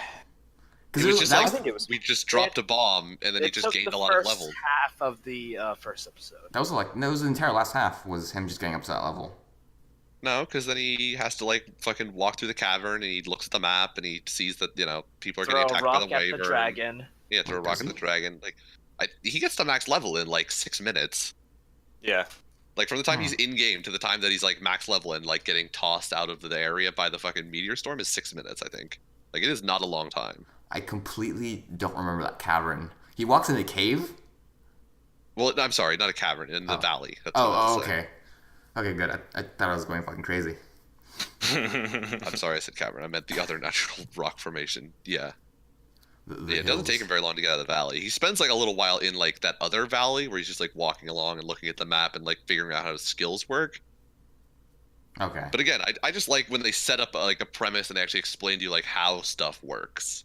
Because it was just that like I think it was- we just dropped a bomb and then he It just took gained the a lot of first level. half of the first episode. that was the entire last half was him just getting up to that level. No, because then he has to like fucking walk through the cavern and he looks at the map and he sees that people are Throw getting a attacked by rock the at Wyvern. the dragon. Yeah, throw a Oh, rock does at the he? dragon. Like, he gets to max level in like 6 minutes. Yeah. Like from the time Hmm. he's in game to the time that he's like max level and like getting tossed out of the area by the fucking meteor storm is 6 minutes, I think. Like it is not a long time. I completely don't remember that cavern. He walks in a cave. Well, I'm sorry, not a cavern, in the Oh. valley. That's what I Oh, meant to say. okay. Okay, good. I thought I was going fucking crazy. I'm sorry, I said cavern. I meant the other natural rock formation. Yeah. The Yeah, it doesn't hills. take him very long to get out of the valley. He spends like a little while in like that other valley where he's just like walking along and looking at the map and like figuring out how his skills work. Okay. But again, I just like when they set up like a premise and they actually explain to you like how stuff works.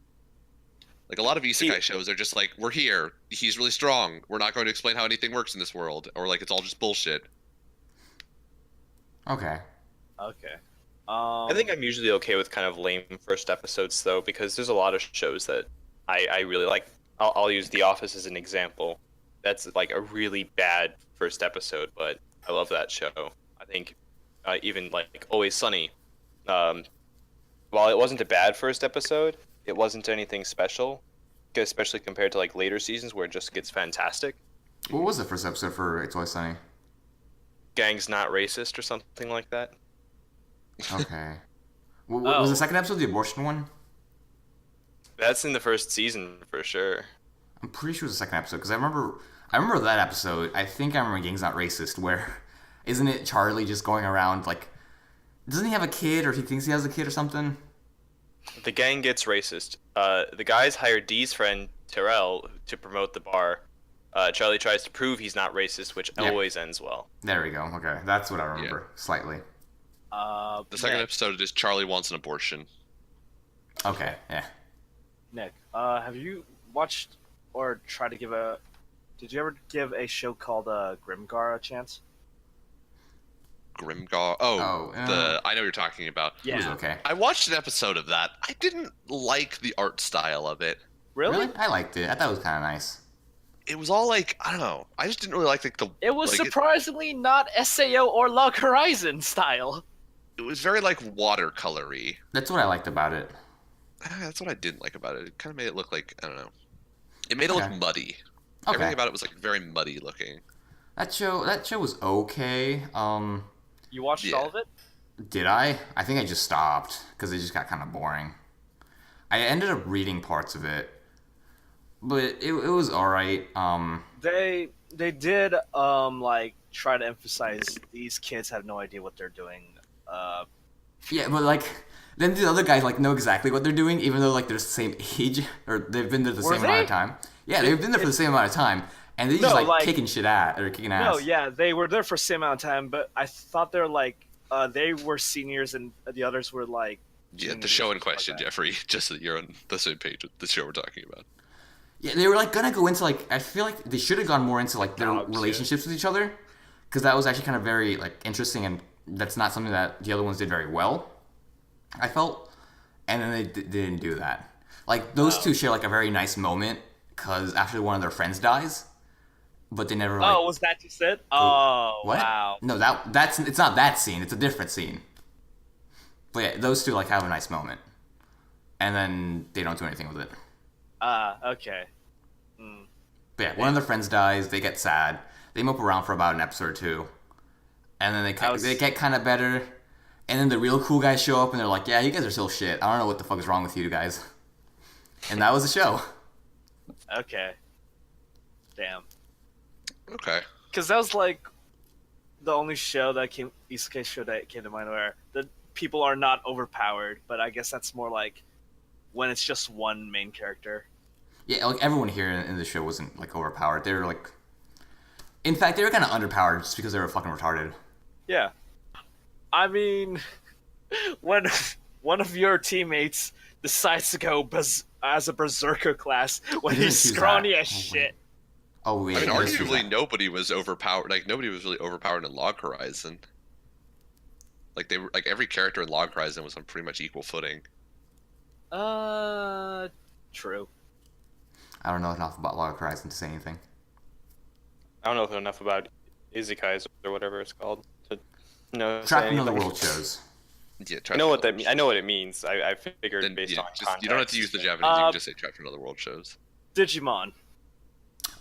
Like a lot of isekai shows are just like, we're here, he's really strong, we're not going to explain how anything works in this world, or like it's all just bullshit. Okay. Okay. I think I'm usually okay with kind of lame first episodes though, because there's a lot of shows that I really like. I'll use The Office as an example. That's like a really bad first episode, but I love that show. I think even like Always Sunny, while it wasn't a bad first episode, it wasn't anything special, especially compared to like later seasons where it just gets fantastic. What was the first episode for It's Always Sunny? Gang's not racist or something like that. Okay. Was the Oh. second episode the abortion one? That's in the first season for sure. I'm pretty sure it was the second episode because I remember that episode. I think I remember Gang's Not Racist, where isn't it Charlie just going around like, doesn't he have a kid or he thinks he has a kid or something? The gang gets racist. The guys hire Dee's friend Terrell to promote the bar. Charlie tries to prove he's not racist, which Yeah. always ends well. There we go. Okay, that's what I remember slightly. The second Nick, episode is Charlie wants an abortion. Okay, yeah. Nick, have you watched or tried to give a? Did you ever give a show called Grimgar a chance? Grimgar. I know what you're talking about. It was okay. I watched an episode of that. I didn't like the art style of it. Really? I liked it. I thought it was kind of nice. It was all like, I don't know. I just didn't really like the. It was like, surprisingly not Sao or Log Horizon style. It was very like watercolory. That's what I liked about it. That's what I didn't like about it. It kind of made it look like, I don't know. It made it Okay. look muddy. Okay. Everything about it was like very muddy looking. That show was okay. You watched Yeah. all of it? Did I? I think I just stopped because it just got kind of boring. I ended up reading parts of it, but it was all right. They did like try to emphasize these kids have no idea what they're doing. Yeah, but like then the other guys like know exactly what they're doing, even though like they're the same age or they've been there the Were same amount of they? time. Yeah, they've been there for the same amount of time, and they just No, like, like- kicking shit at or kicking ass. No, yeah, they were there for the same amount of time, but I thought they're like they were seniors and the others were like. Yeah, the juniors show or in something like question, that. Jeffrey. Just so that you're on the same page with the show we're talking about. Yeah, they were like gonna go into like I feel like they should have gone more into like their Dogs, yeah. relationships with each other, because that was actually kind of very like interesting, and that's not something that the other ones did very well. I felt, and then they didn't do that. Like those two share like a very nice moment because after one of their friends dies, but they never like. Oh, was that just it? Oh, What? wow. No, that's it's not that scene. It's a different scene. But yeah, those two like have a nice moment, and then they don't do anything with it. Okay. Mm. But yeah, one of their friends dies. They get sad. They mope around for about an episode or two, and then they get kind of better. And then the real cool guys show up, and they're like, "Yeah, you guys are still shit. I don't know what the fuck is wrong with you guys." And that was the show. Okay. Damn. Okay. Because that was like the only show that isekai show that came to mind where the people are not overpowered, but I guess that's more like when it's just one main character. Yeah, like everyone here in the show wasn't like overpowered. They were like, in fact, they were kind of underpowered just because they were fucking retarded. Yeah. I mean, when one of your teammates decides to go as a berserker class when He didn't he's choose scrawny that. as Oh, shit. Oh wait, I mean, this was arguably that. nobody was overpowered. Like nobody was really overpowered in Log Horizon. Like they were like every character in Log Horizon was on pretty much equal footing. True. I don't know enough about Log Horizon to say anything. I don't know enough about isekais or whatever it's called to know. say Trapping Another anything. World shows. Yeah, I know what that means. I know what it means. I figured Then, based yeah, on just, context. you don't have to use the Japanese. You can just say Trapped in Another World shows. Digimon.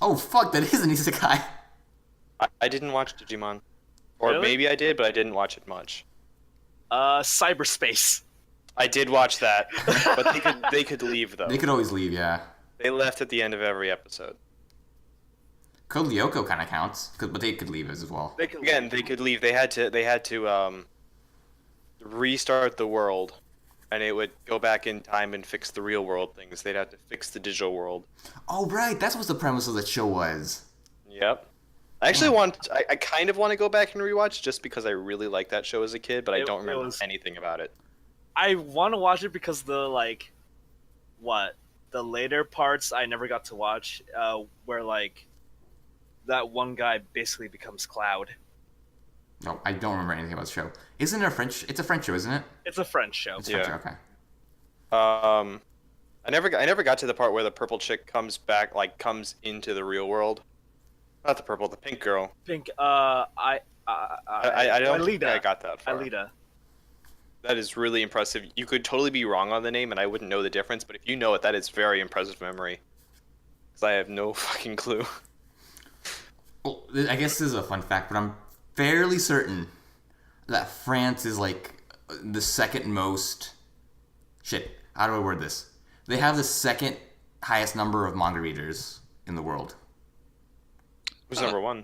Oh fuck, that is an isekai. I didn't watch Digimon, or Really? maybe I did, but I didn't watch it much. Cyberspace. I did watch that, but they could leave though. They could always leave, yeah. They left at the end of every episode. Code Lyoko kind of counts, but they could leave as well. They can Again, they could leave. They had to restart the world, and it would go back in time and fix the real world things. They'd have to fix the digital world. Oh right, that's what the premise of the show was. Yep. I actually I kind of want to go back and rewatch just because I really liked that show as a kid, but I It- don't it remember was- anything about it. I want to watch it because the the later parts I never got to watch, where like that one guy basically becomes Cloud. No, I don't remember anything about the show. Isn't it a French? It's a French show, isn't it? It's a French show. It's Yeah. French, okay. I never got to the part where the purple chick comes back, like comes into the real world. Not the purple, the pink girl. Pink. I don't think Alita. I got that far. Alita. That is really impressive. You could totally be wrong on the name, and I wouldn't know the difference. But if you know it, that is very impressive memory. Because I have no fucking clue. Well, I guess this is a fun fact, but I'm fairly certain that France is like the second most. Shit, how do I word this? They have the second highest number of manga readers in the world. Who's number one?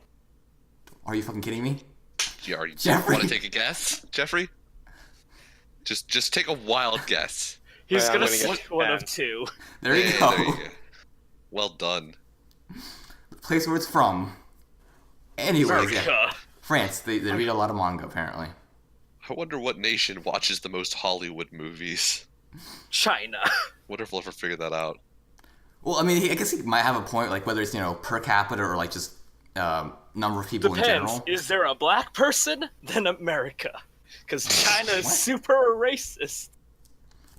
Are you fucking kidding me? You already Jeffrey. want to take a guess, Jeffrey? Just take a wild guess. He's Alright, I'm gonna gonna say get one of 10. two. There you Hey, go. there you go. Well done. The place where it's from. Anyways, yeah. America. France. They read a lot of manga apparently. I wonder what nation watches the most Hollywood movies. China. Wonder if we'll ever figure that out. Well, I mean, I guess he might have a point, like whether it's per capita or like just number of people in Depends. general. Is there a black person? Then America. Because China is What? super racist.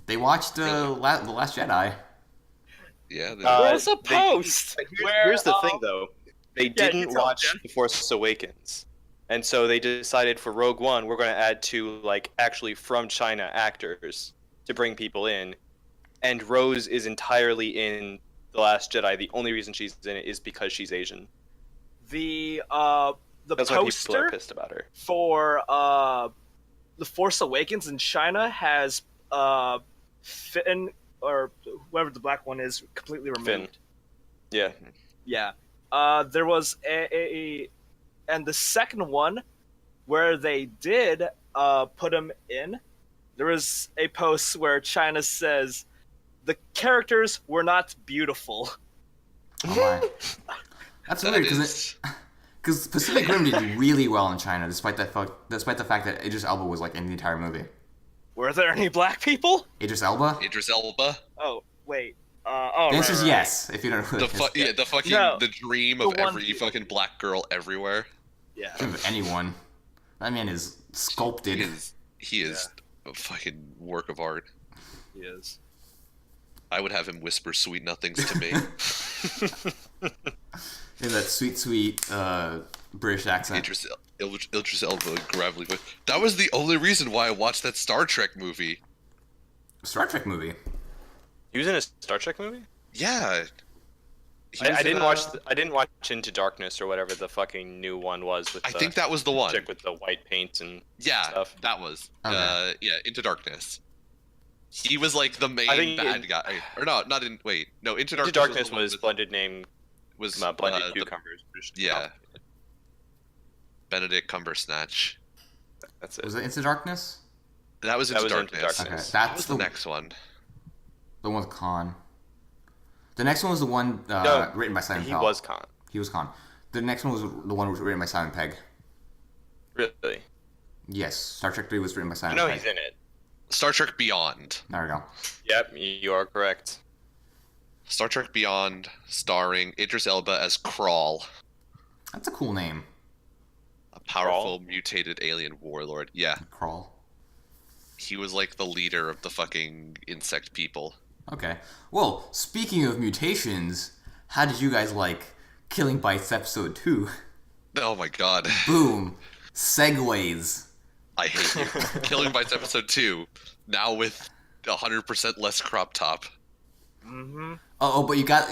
They watched the Last Jedi. Yeah. they- There's a post where, Here's the thing, though. They you didn't tell, watch Jen. The Force Awakens. And so they decided for Rogue One, we're going to add two, like, actually from China actors to bring people in. And Rose is entirely in The Last Jedi. The only reason she's in it is because she's Asian. the That's why people are poster pissed about her. for The Force Awakens in China has Finn or whoever the black one is completely removed. Finn. Yeah. Yeah. There was and the second one where they did put him in, there was a post where China says the characters were not beautiful. Oh my. That's that weird is- because Pacific Rim did really well in China, despite the fact that Idris Elba was like in the entire movie. Were there any black people? Idris Elba? Idris Elba. Oh, wait. Oh, The answer is right. yes. If you don't know who The that is. the fucking No. the dream The of one- every fucking black girl everywhere. Yeah. Of anyone. That man is sculpted. He is a fucking work of art. He is. I would have him whisper sweet nothings to me. In that sweet British accent. Idris Elba gravelly voice. That was the only reason why I watched that Star Trek movie. Star Trek movie. He was in a Star Trek movie? Yeah. He was I in, didn't watch. I didn't watch Into Darkness or whatever the fucking new one was with. I the think that was the one. chick with the white paint and Yeah, stuff. that was. Okay. Yeah, Into Darkness. He was like the main I think bad guy. Or no, not in. Wait, no. Into Into Darkness, Darkness the one was with- blended name was blended the- cucumbers. yeah. Benedict Cumbersnatch. That's it. Was it Into Darkness? That was That Into was Into Darkness. Okay, Darkness. What that's was the next one? The one with Khan. The next one was the one No, written by Simon He Pegg. was Khan. He was Khan. The next one was the one written by Simon Pegg. Really? Yes, Star Trek 3 was written by I Simon know Pegg. he's in it. Star Trek Beyond. There we go. Yep, you are correct. Star Trek Beyond, starring Idris Elba as Crawl, That's a cool name. a powerful mutated alien warlord. Yeah, Crawl. he was like the leader of the fucking insect people. Okay. Well, speaking of mutations, how did you guys like Killing Bites episode 2? Oh my god. Boom. Segues. I hate you. Killing Bites episode 2, now with 100% less crop top. Mm-hmm. Oh, but you've got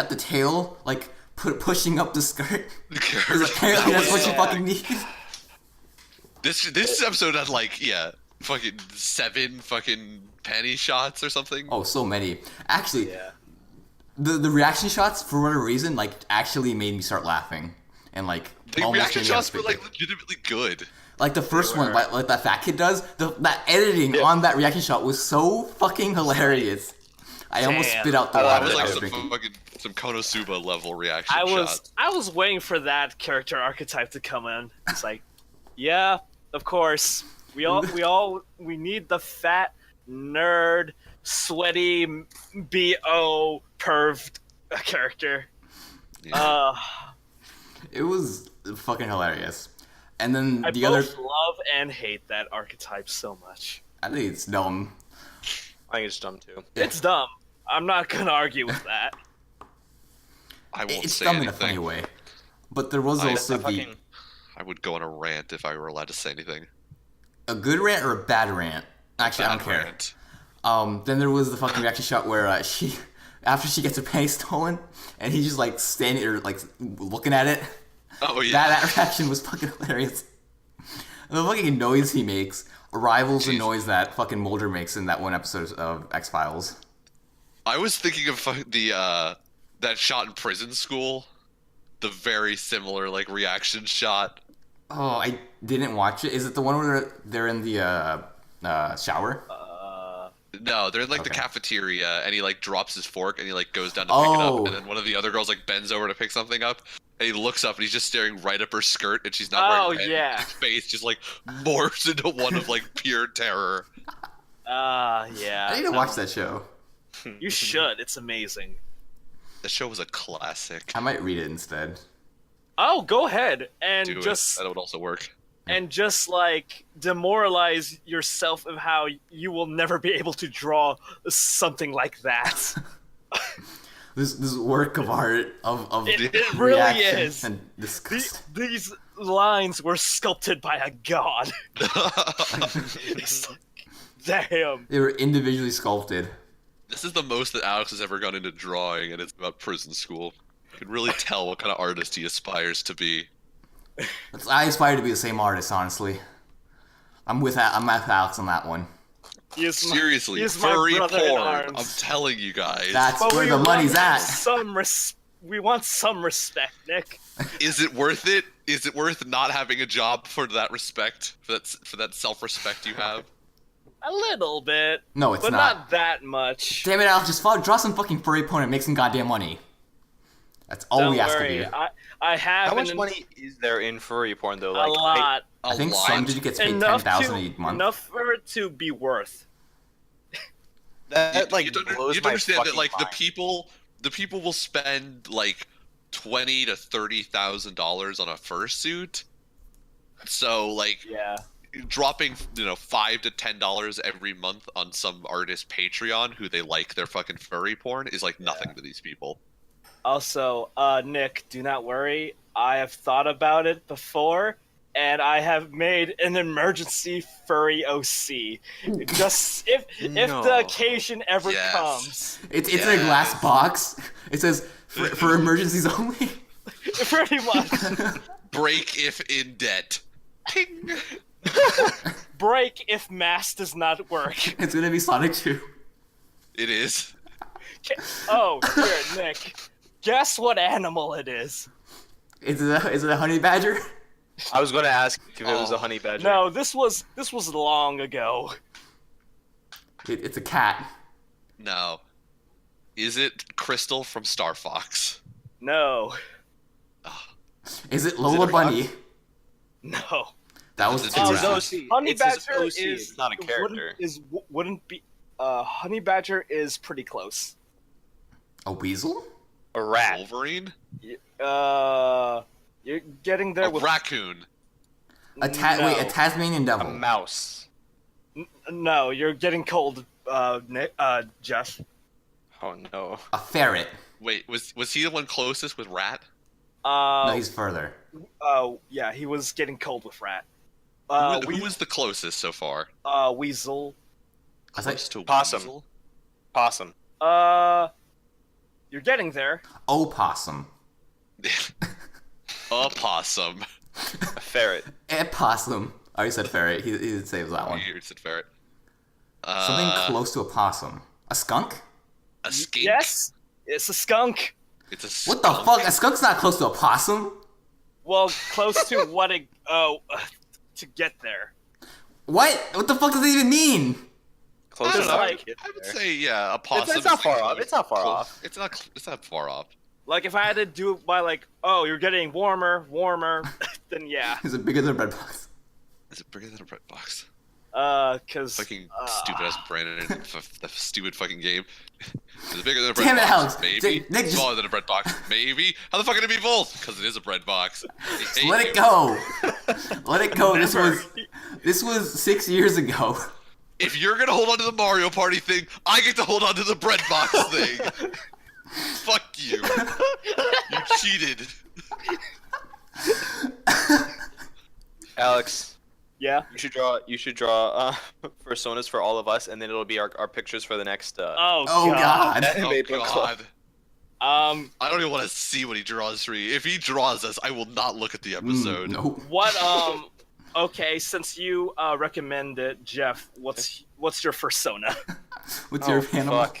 the tail like pushing up the skirt. Because That apparently that's what was- you fucking need. This episode had like, yeah, fucking 7 fucking panty shots or something. Oh, so many. Actually, Yeah. the reaction shots for whatever reason like actually made me start laughing and like The almost reaction made me have shots to were spit like take. legitimately good. Like the first They one, were. like that fat kid does. That editing on that reaction shot was so fucking hilarious. I almost Damn. spit out the I That water was that I like was some drinking. fucking some Konosuba level reaction I was shots. I was waiting for that character archetype to come in. It's like, yeah, of course. We need the fat nerd, sweaty bo perved character. Yeah. It was fucking hilarious. And then I the other, both love and hate that archetype so much. I think it's dumb. I think it's dumb too. It's dumb. I'm not gonna argue with that. I won't It's say dumb in a anything. funny way. But there was I- also Fucking- I would go on a rant if I were allowed to say anything. a good rant or a bad rant. Actually, I don't Bad care. rant. Then there was the fucking reaction shot where she, after she gets her penny stolen, and he's just like standing or like looking at it. Oh yeah. That reaction was fucking hilarious. The fucking noise he makes rivals the Jeez. noise that fucking Mulder makes in that one episode of X Files. I was thinking of the that shot in prison school, the very similar like reaction shot. Oh, I didn't watch it. Is it the one where they're in the shower? No, they're in like the Okay. cafeteria, and he like drops his fork, and he like goes down to pick it Oh. up, and then one of the other girls like bends over to pick something up, and he looks up, and he's just staring right up her skirt, and she's not wearing Oh, pants. yeah. His face just like morphs into one of like pure terror. Yeah. I need to watch that show. You should. It's amazing. The show was a classic. I might read it instead. Oh, go ahead and Do just it. That would also work. like demoralize yourself of how you will never be able to draw something like that. This work of art of It really reaction is. and disgust. These lines were sculpted by a god. It's like, damn. They were individually sculpted. This is the most that Alex has ever gone into drawing, and it's about prison school. You can really tell what kind of artist he aspires to be. I aspire to be the same artist, honestly. I'm with Alex on that one. He is my- Seriously, he is my furry brother in porn. arms. I'm telling you guys. That's But where we the money's want at. we want some respect, Nick. Is it worth it? Is it worth not having a job for that respect? For that self-respect you have? A little bit. No, it's but not. that much. Damn it, Alex, just draw some fucking furry porn and make some goddamn money. That's all Don't we ask worry. of you. I have How much an- money is there in furry porn though? a Like, lot. A I think lot. some dude gets paid Enough 10,000 to a month. enough for it to be worth. that like you'd blows my understand that fucking like mind. the people will spend like $20,000 to $30,000 on a fursuit. So like Yeah. dropping $5 to $10 every month on some artist Patreon who they like their fucking furry porn is like nothing to these people. Also, Nick, do not worry. I have thought about it before, and I have made an emergency furry OC. Just if No. the occasion ever Yes. comes. It's in a glass Yes. box. It says for emergencies only. Pretty much. Break if in debt. Ping. Break if mass does not work. It's gonna be Sonic 2. It is. Oh, here, Nick. Guess what animal it is? Is it a honey badger? I was gonna ask if it was a Oh. honey badger. No, this was long ago. It's a cat. No. Is it Crystal from Star Fox? No. Is it it Lola a Bunny? No. That was It's too a It's rat. his easy. OC. Honey It's his badger OC, is it's not a character. Wouldn't be honey badger is pretty close. A weasel? A rat. Wolverine? You're getting there A with raccoon. Wait, a Tasmanian A devil. mouse. No, you're getting cold, Jeff. Oh no. A ferret. Wait, was he the one closest with rat? No, he's further. Yeah, he was getting cold with rat. Who was the closest so far? Weasel. I was like, Close to Possum. weasel? Possum. You're getting there. opossum. A possum. A ferret. A possum. I already said ferret. He didn't say it was that one. You said ferret. Something close to a possum. A skunk? A skink? Yes, it's a skunk. It's a What the skunk. fuck? A skunk's not close to a possum. Well, close to what it. To get there. What? What the fuck does it even mean? Close I don't enough. know. like- I would say, yeah, a possum. It's not is far close. off. It's not far Close. off. It's not far off. Like if I had to do it by like, oh, you're getting warmer, then yeah. Is it bigger than a bread box? Is it bigger than a bread box? Cause Fucking stupid ass Brandon and the stupid fucking game. Is it bigger than a bread Damn it, box? Alex. Maybe. Nick, just- Smaller than a bread box? Maybe. How the fuck can it be both? Because it is a bread box. I hate Let you. it go. Let it go. Never. This was 6 years ago. If you're gonna hold on to the Mario Party thing, I get to hold on to the bread box thing. Fuck you. You cheated. Alex, yeah. you should draw personas for all of us, and then it'll be our pictures for the next. Oh, Oh god. Anime Oh book club. god. I don't even want to see what he draws for you. If he draws us, I will not look at the episode. Nope. What okay, since you recommended Jeff, what's your persona? What's your Oh, animal? fuck.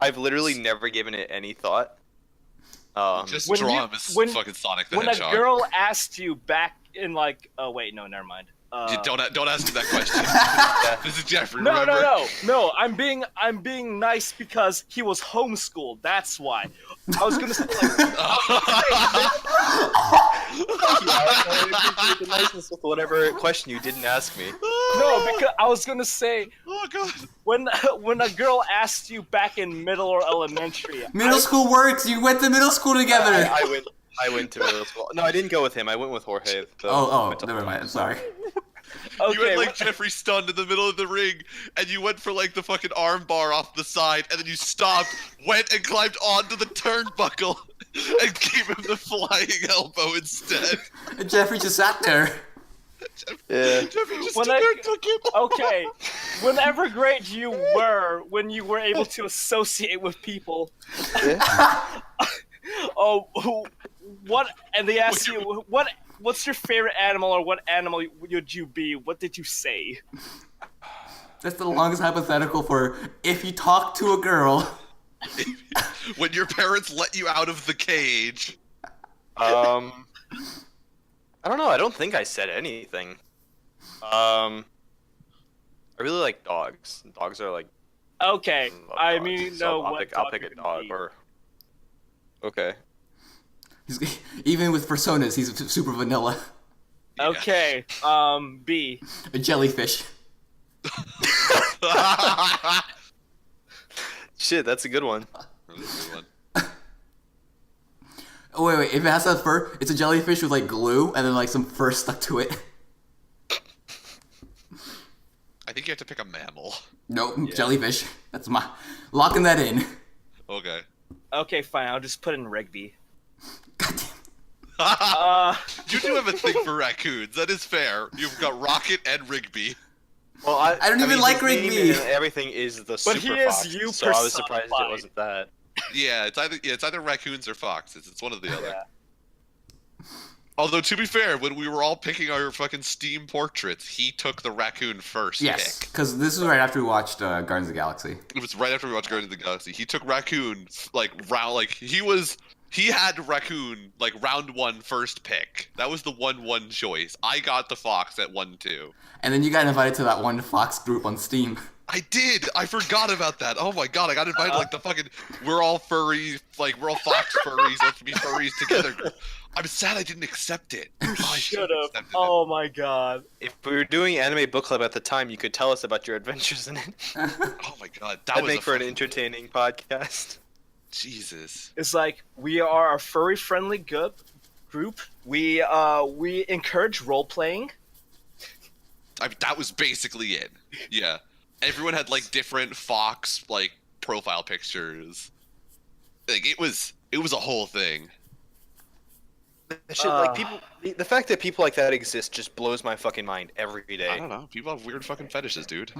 I've literally never given it any thought. Just When draw you- him as when- fucking Sonic the When Hedgehog. a girl asked you back in like, oh wait, no, never mind. Don't ask me that question. This is Jeffrey. No, remember? no. I'm being nice because he was homeschooled. That's why. I was gonna say like, I appreciate the niceness with whatever question you didn't ask me. no, because I was gonna say Oh god. when a girl asked you back in middle or elementary. Middle school works. You went to middle school together. I went to middle school. No, I didn't go with him. I went with Jorge. Oh, never mind. I'm sorry. Okay, You went like Jeffrey stunned in the middle of the ring, and you went for like the fucking arm bar off the side, and then you stopped, went and climbed onto the turnbuckle, and gave him the flying elbow instead. And Jeffrey just sat there. Yeah. Jeffrey just When stood I- there and took it. okay, whenever great you were when you were able to associate with people. Oh, what? And they asked you what's your favorite animal or what animal would you be? What did you say? That's the longest hypothetical for if you talk to a girl. When your parents let you out of the cage. I don't know. I don't think I said anything. I really like dogs. Dogs are like. Okay, love I dogs, mean, so no, I'll what pick, dog I'll pick you're a gonna dog be. or. Okay. Even with personas, he's super vanilla. Okay, B. A jellyfish. Shit, that's a good one. Oh wait. If it has that fur, it's a jellyfish with like glue and then like some fur stuck to it. I think you have to pick a mammal. Nope. Jellyfish. That's my locking that in. Okay. Okay, fine. I'll just put in Rigby. God damn. You do have a thing for raccoons. That is fair. You've got Rocket and Rigby. Well, I don't even mean, like his name Rigby. and everything is the But super he is fox, you so I was surprised it personified. wasn't that. Yeah, it's either raccoons or foxes. It's one or the other. Yeah. Although to be fair, when we were all picking our fucking Steam portraits, he took the raccoon first. Yes, pick. because this was right after we watched Guardians of the Galaxy. It was right after we watched Guardians of the Galaxy. He took raccoon he had raccoon like round 1 first pick. That was the 1-1 choice. I got the fox at 1-2. And then you got invited to that one Fox group on Steam. I did. I forgot about that. Oh my god, I got invited like the fucking we're all furries, like we're all fox furries, let's be furries together group. I'm sad I didn't accept it. Oh, I Should should've have. accepted it. Oh my god. If we were doing anime book club at the time, you could tell us about your adventures in it. Oh my god, that That'd was make a for an fucking- entertaining podcast. Jesus. It's like we are a furry friendly group. We encourage role playing. That was basically it. Yeah. Everyone had like different Fox like profile pictures. Like it was a whole thing. That shit, like people, the fact that people like that exist just blows my fucking mind every I day. don't know. People have weird fucking fetishes, dude.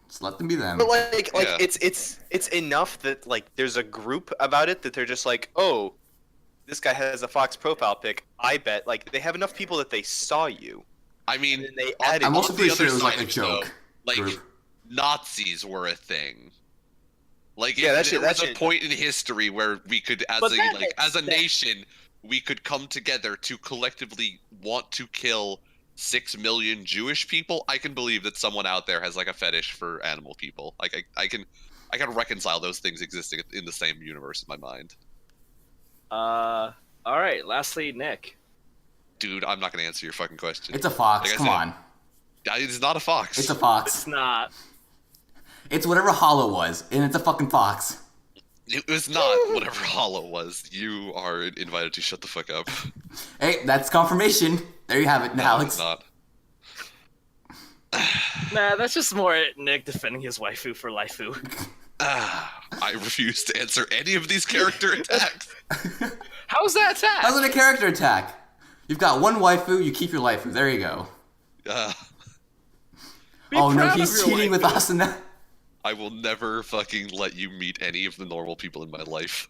Just let them be them. But like Yeah. it's enough that like there's a group about it that they're just like, oh, this guy has a Fox profile pic. I bet like they have enough people that they saw you. I mean, And then they added. I'm also on the pretty sure other it was like side a of it, joke. though, like group. Nazis were a thing. Like Yeah, that there shit- was that a shit- point in history where we could, as But a that like makes as a sense. nation, we could come together to collectively want to kill 6 million Jewish people. I can believe that someone out there has like a fetish for animal people. Like I can reconcile those things existing in the same universe in my mind. All right. Lastly, Nick. Dude, I'm not gonna answer your fucking question. It's a fox. Like I Come said, on. It's not a fox. It's a fox. It's not. It's whatever Hollow was, and it's a fucking fox. It was not whatever Hollow was. You are invited to shut the fuck up. Hey, that's confirmation. There you have it, No, Alex. it's not. Nah, that's just more Nick defending his waifu for laifu. I refuse to answer any of these character attacks. How's that attack? How's it a character attack? You've got one waifu, you keep your waifu. There you go. Be Oh no, proud he's of your cheating with waifu. Asuna. I will never fucking let you meet any of the normal people in my life.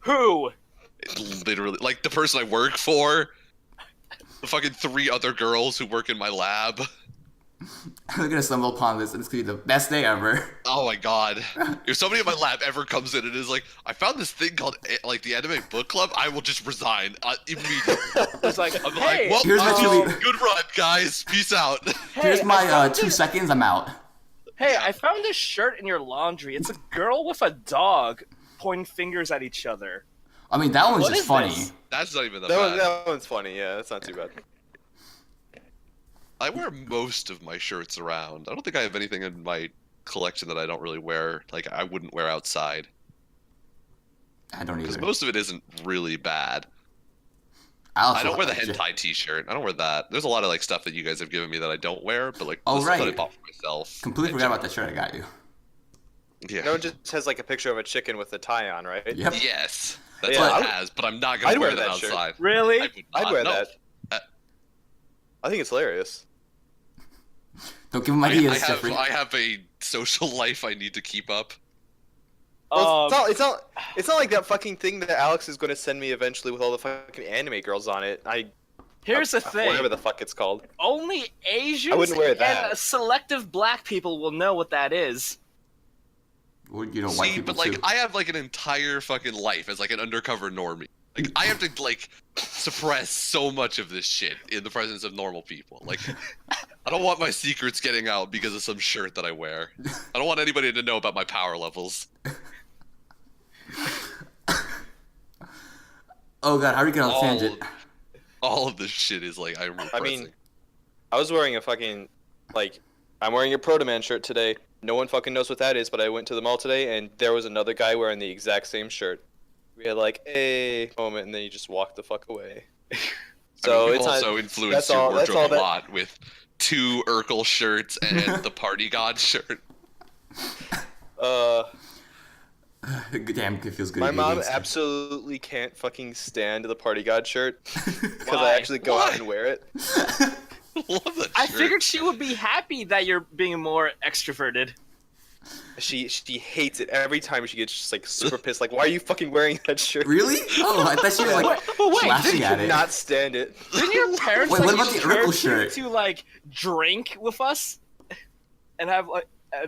Who? Literally, like the person I work for, the fucking 3 other girls who work in my lab. I'm gonna stumble upon this, and it's gonna be the best day ever. Oh my god. If somebody in my lab ever comes in and is like, I found this thing called like the Anime Book Club, I will just resign immediately. It's like, I'm hey, like, well, Here's my 2 week- good run, guys. Peace out. Here's hey, I my found 2 this- seconds. I'm out. Hey, I found this shirt in your laundry. It's a girl with a dog pointing fingers at each other. I mean, that one's What just is funny. this? That's not even that That, bad. that one's funny. Yeah, that's not too bad. I wear most of my shirts around. I don't think I have anything in my collection that I don't really wear. Like I wouldn't wear outside I don't because either. most of it isn't really bad. also I don't wear the have- hentai T-shirt. I don't wear that. There's a lot of like stuff that you guys have given me that I don't wear, but like Oh, the stuff that I right. bought for myself. Completely I forgot about that shirt I got you. Yeah. No, it just has like a picture of a chicken with a tie on, right? Yep. Yes, that's Yeah, what I it would- has. But I'm not gonna I'd wear wear that that shirt. outside. Really? I would I'd not. wear No. that. I think it's hilarious. Don't give him I ideas, have Jeffrey. I have a social life I need to keep up. Well, Um, it's not like that fucking thing that Alex is going to send me eventually with all the fucking anime girls on it. here's the Whatever thing. the fuck it's called. Only Asians wouldn't wear that. and selective black people will know what that is. Well, you know, white See, people but like too. I have like an entire fucking life as like an undercover normie. Like I have to like suppress so much of this shit in the presence of normal people. Like I don't want my secrets getting out because of some shirt that I wear. I don't want anybody to know about my power levels. Oh god, how are we getting on a tangent? All of this shit is like I'm I repressing. mean, I was wearing a fucking like I'm wearing a Proto Man shirt today. No one fucking knows what that is, but I went to the mall today and there was another guy wearing the exact same shirt. We had like a moment and then he just walked the fuck away. So I mean, it's you've also not, influenced that's your all- that's wardrobe all a that- lot with 2 Urkel shirts and the Party God shirt. Damn, it feels good. my to be mom against it. absolutely can't fucking stand the Party God shirt because Why? I actually go out Why? and wear it. Love that I shirt. figured she would be happy that you're being more extroverted. She hates it every time. She gets just like super pissed. Like, why are you fucking wearing that shirt? Really? Oh, I thought she was like Wait, flashing at it. Not stand it. Didn't your parents Wait, like, what about the encourage Urkel you shirt? to like drink with us and have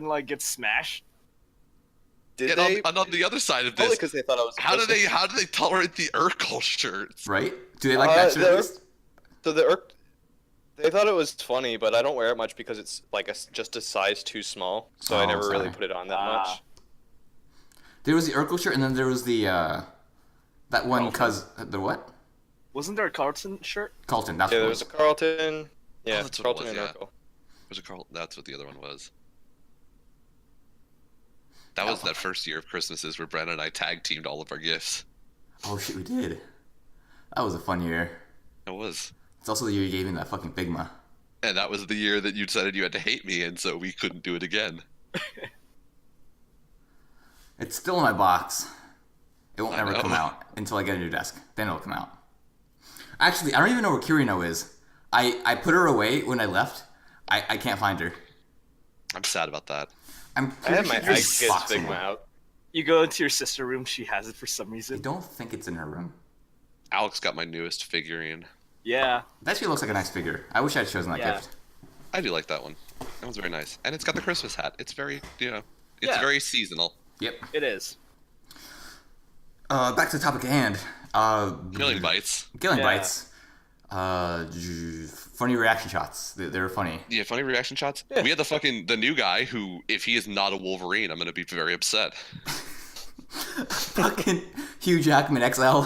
like get smashed? Did And they? on the other side of Probably this, because they thought I was. how do supposed to. they tolerate the Urkel shirts? Right? Do they like that shit? the at Urk- least? So they thought it was funny, but I don't wear it much because it's like just a size too small. So I Oh, never really sorry. put it on that Ah. much. There was the Urkel shirt, and then there was the that one the what? Wasn't there a Carlton shirt? Carlton. That's Yeah, what there it was was. a Carlton. Yeah, that's what it Carlton was, and yeah. Urkel. Was it Carl? That's what the other one was. That was that first year of Christmases where Brandon and I tag teamed all of our gifts. Oh shit, we did. That was a fun year. It was. It's also the year you gave me that fucking Figma. And that was the year that you decided you had to hate me, and so we couldn't do it again. It's still in my box. It won't I ever know. come out until I get a new desk. Then it'll come out. Actually, I don't even know where Kirino is. I put her away when I left. I can't find her. I'm sad about that. I'm I have pretty my sure Ice it's Kids box Figma somewhere. out. You go into your sister room, she has it for some I reason. don't think it's in her room. Alex got my newest figurine. Yeah. That actually looks like a nice figure. I wish I'd chosen that Yeah. gift. I do like that one. That one's very nice. And it's got the Christmas hat. It's very, it's Yeah. very seasonal. Yep. It is. Back to the topic at hand. Killing bites. Killing Yeah. bites. Funny reaction shots. They're funny. Yeah, funny reaction shots. Yeah. We had the new guy who, if he is not a Wolverine, I'm gonna be very upset. Fucking Hugh Jackman XL.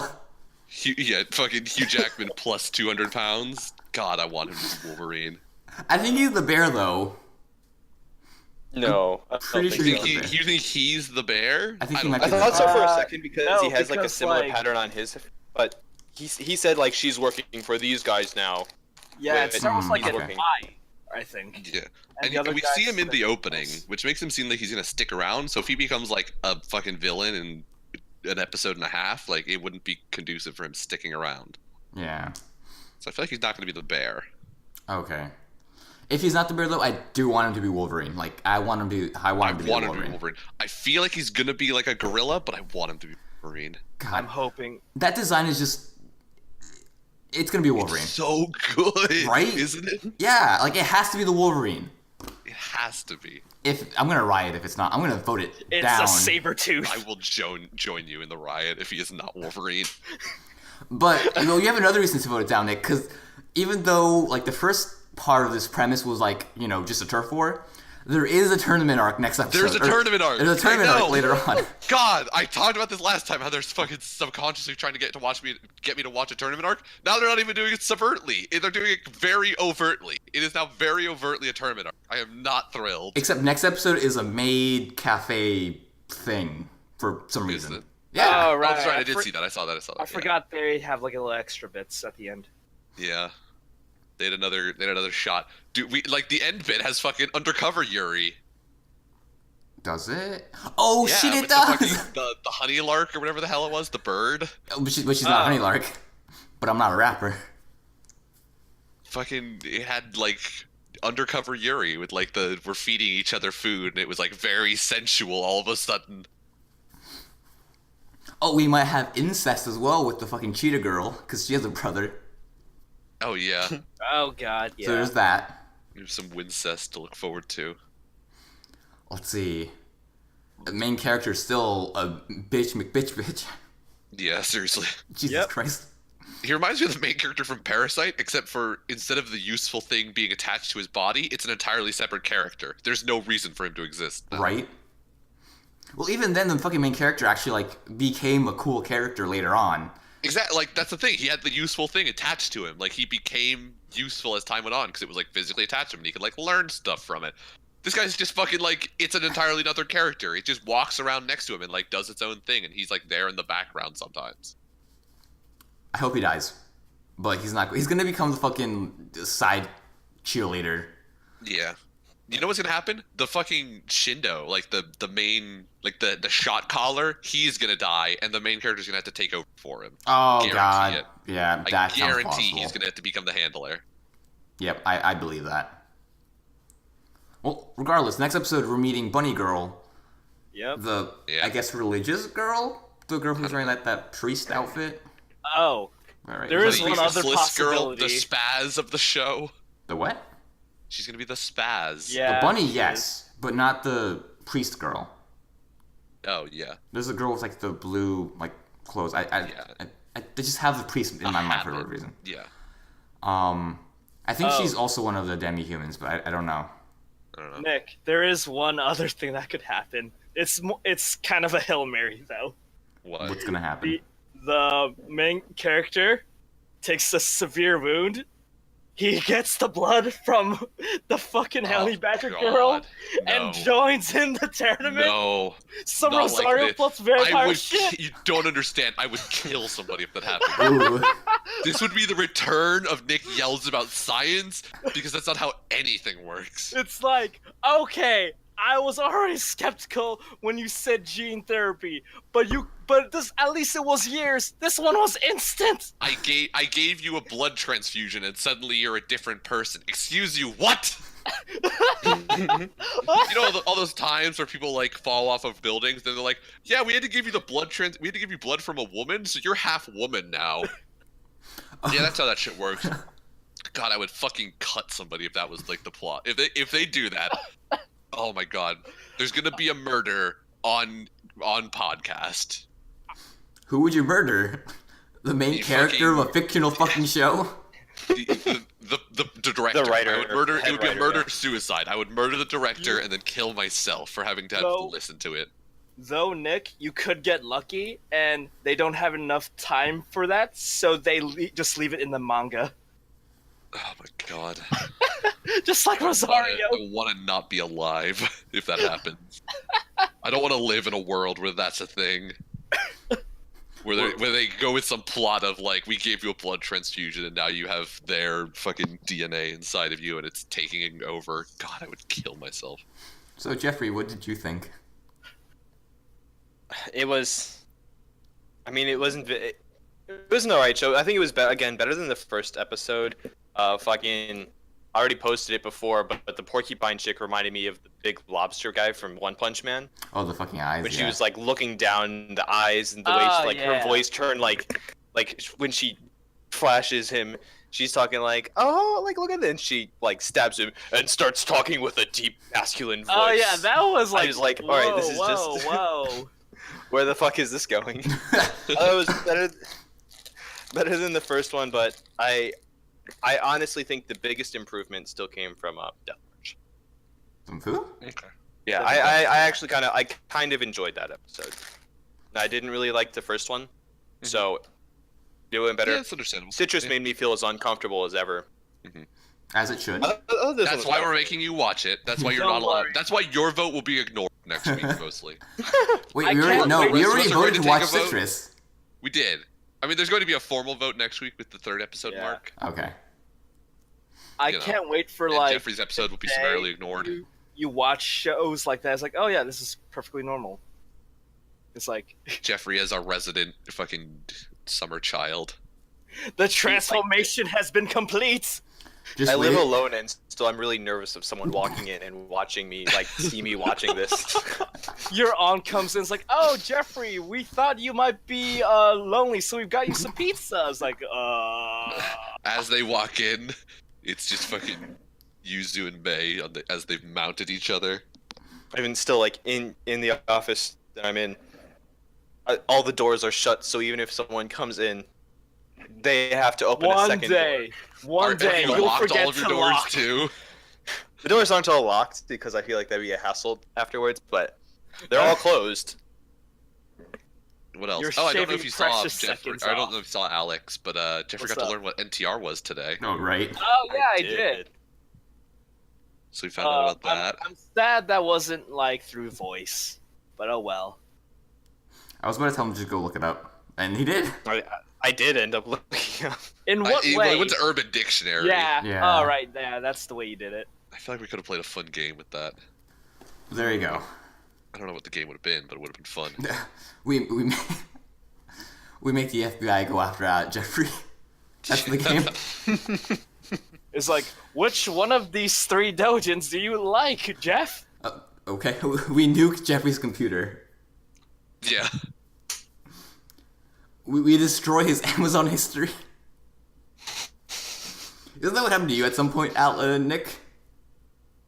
Fucking Hugh Jackman plus 200 pounds. God, I want him to be Wolverine. I think he's the bear though. No, I don't Pretty think sure You so. think, you think he's the bear? I think he don't might I be know. thought so for a Uh, second because no, he has like a because, similar like- pattern on his, but he said like she's working for these guys now. Yeah, it's Wait, almost like an okay. eye, I think. Yeah. And the And other we guy see him in the said- opening, which makes him seem like he's gonna stick around. So if he becomes like a fucking villain in an episode and a half, like it wouldn't be conducive for him sticking around. Yeah. So I feel like he's not gonna be the bear. Okay. If he's not the bear though, I do want him to be Wolverine. Like I want him to. I want I him to be want him to Wolverine. be Wolverine. I feel like he's gonna be like a gorilla, but I want him to be Wolverine. I'm God, hoping. that design is just. It's gonna be Wolverine. So good, Right? Isn't it? Yeah, like it has to be the Wolverine. It has to be. If I'm gonna riot if it's not, I'm gonna vote it It's down. a saber tooth. I will join you in the riot if he is not Wolverine. But you have another reason to vote it down, Nick, because even though like the first part of this premise was like just a turf war, there is a tournament arc next episode. There's a tournament arc. There's a tournament I know. arc later on. God, I talked about this last time. How they're fucking subconsciously trying to get me to watch a tournament arc. Now they're not even doing it subvertly. They're doing it very overtly. It is now very overtly a tournament arc. I am not thrilled. Except next episode is a maid cafe thing for some Is reason. it? Yeah. Oh, Oh, right. that's right. I did see that. I saw that. I forgot they have like a little extra bits at the end. Yeah. They had another shot. Dude, the end bit has fucking undercover Yuri. Does it? Oh Yeah, shit, it with does. the honey lark or whatever the hell it was, the bird. But she's not Honey Lark. But I'm not a rapper. Fucking, it had like undercover Yuri with like we're feeding each other food, and it was like very sensual all of a sudden. Oh, we might have incest as well with the fucking cheetah girl, because she has a brother. Oh yeah, Oh god, yeah. So there's that. there's some Wincest to look forward to. Let's see. The main character is still a bitch. Yeah, seriously. Jesus Yep. Christ. He reminds me of the main character from Parasite, except for instead of the useful thing being attached to his body, it's an entirely separate character. There's no reason for him to exist. Right? Well, even then, the fucking main character actually, like, became a cool character later on. Exactly. Like that's the thing. He had the useful thing attached to him. Like he became useful as time went on because it was like physically attached to him, and he could like learn stuff from it. This guy's just fucking like it's an entirely another character. It just walks around next to him and like does its own thing, and he's like there in the background sometimes. I hope he dies. But he's not. He's gonna become the fucking side cheerleader. Yeah. You know what's gonna happen? The fucking Shindo, like the main, like the shot caller, he's gonna die, and the main character's gonna have to take over for him. Oh, Guarantee God. it. Yeah, I that sounds guarantee possible. he's gonna have to become the handler. Yep, I believe that. Well, regardless, next episode we're meeting Bunny Girl, Yep. the, Yeah. I guess, religious girl? The girl who's wearing that priest outfit? Oh, All right. There is The one other useless girl, the possibility. spaz of the show. The what? She's gonna be the spaz. yeah. The bunny, she yes, but not the priest girl. Oh yeah. There's a girl with like the blue like clothes. Yeah. I just have the priest in my mind for habit. whatever reason. Yeah. I think Oh. she's also one of the demi-humans, but I don't know. I don't is. know. Nick, there is one other thing that could happen. It's kind of a Hail Mary though. What? What's gonna happen? The main character takes a severe wound, he gets the blood from the fucking Honey Badger girl God, and no. joins in the tournament. No. Some not like Rosario this. plus I vampire would. shit. You don't understand. I would kill somebody if that happened. Ooh. This would be the return of Nick yells about science because that's not how anything works. It's like, okay, I was already skeptical when you said gene therapy, but this at least it was years. This one was instant. I gave you a blood transfusion and suddenly you're a different person. Excuse you, what? You know all those times where people like fall off of buildings and they're like, "Yeah, we had to give you we had to give you blood from a woman, so you're half woman now." Yeah, that's how that shit works. God, I would fucking cut somebody if that was like the plot. If they do that, oh my god, there's gonna be a murder on podcast. Who would you murder? The main You character of a fictional fucking show? The director. The writer, I would murder. head It would be a writer, murder yeah. suicide. I would murder the director and then kill myself for having to have to No. listen to it. Though, Nick, you could get lucky, and they don't have enough time for that, so they just leave it in the manga. Oh my god. Just like Rosario. I want to not be alive if that happens. I don't want to live in a world where that's a thing. Where they go with some plot of like, we gave you a blood transfusion and now you have their fucking DNA inside of you and it's taking over. God, I would kill myself. So, Jeffrey, what did you think? It was. I mean, it wasn't. It was an alright show. I think it was better than the first episode. Fucking. I already posted it before, but the porcupine chick reminded me of the big lobster guy from One Punch Man. Oh, the fucking eyes, When yeah. she was like looking down the eyes and the way Oh, she, like yeah. her voice turned like when she flashes him, she's talking like, oh, like look at this. And she like stabs him and starts talking with a deep masculine voice. Oh yeah, that was like. I was like, all right, this is whoa, just- whoa. Where the fuck is this going? It was better than the first one, but I honestly think the biggest improvement still came from Death March. Some who? Okay. Yeah, I actually kind of enjoyed that episode. I didn't really like the first one, so doing better. Yeah, it's understandable. Citrus Yeah. made me feel as uncomfortable as ever. As it should. That's why we're making you watch it. That's why you're Don't not allowed. worry. That's why your vote will be ignored next week, mostly. Wait, I we already can't no, wait. we We're already supposed voted to to take watch a vote? Citrus. We did. I mean, there's going to be a formal vote next week with the third episode Yeah. mark. Okay. I You know, can't wait for And like. Jeffrey's episode will be day summarily ignored. You watch shows like that. It's like, oh yeah, this is perfectly normal. It's like Jeffrey as our resident fucking summer child. the transformation has been complete. Just I live wait. alone, and still I'm really nervous of someone walking in and watching me, like see me watching this. Your aunt comes in, it's like, oh Jeffrey, we thought you might be lonely, so we've got you some pizza. I was like, As they walk in, it's just fucking Yuzu and Mei as they've mounted each other. I mean, still like in the office that I'm in, all the doors are shut. So even if someone comes in, they have to open a one second day, one Have day you you'll locked forget all of your to doors lock. too? door. The doors aren't all locked because I feel like that'd be a hassle afterwards, but they're all closed. What else? You're Oh, I don't know shaving if you saw precious Jeffrey. seconds I don't off. know if you saw Alex, but Jeffrey What's got to up? learn what NTR was today. Oh, right. Oh yeah, I did. So we found out about that. I'm sad that wasn't like through voice, but oh well. I was about to tell him to just go look it up, and he did. I did end up looking up. In what I way? went to Urban Dictionary. Yeah. Yeah. All right. Yeah, that's the way you did it. I feel like we could have played a fun game with that. There you go. I don't know what the game would have been, but it would have been fun. We we make the FBI go after Jeffrey. That's the game. It's like, which one of these three dojins do you like, Jeff? Okay, we nuke Jeffrey's computer. Yeah. We destroy his Amazon history. Isn't that what happened to you at some point, Nick?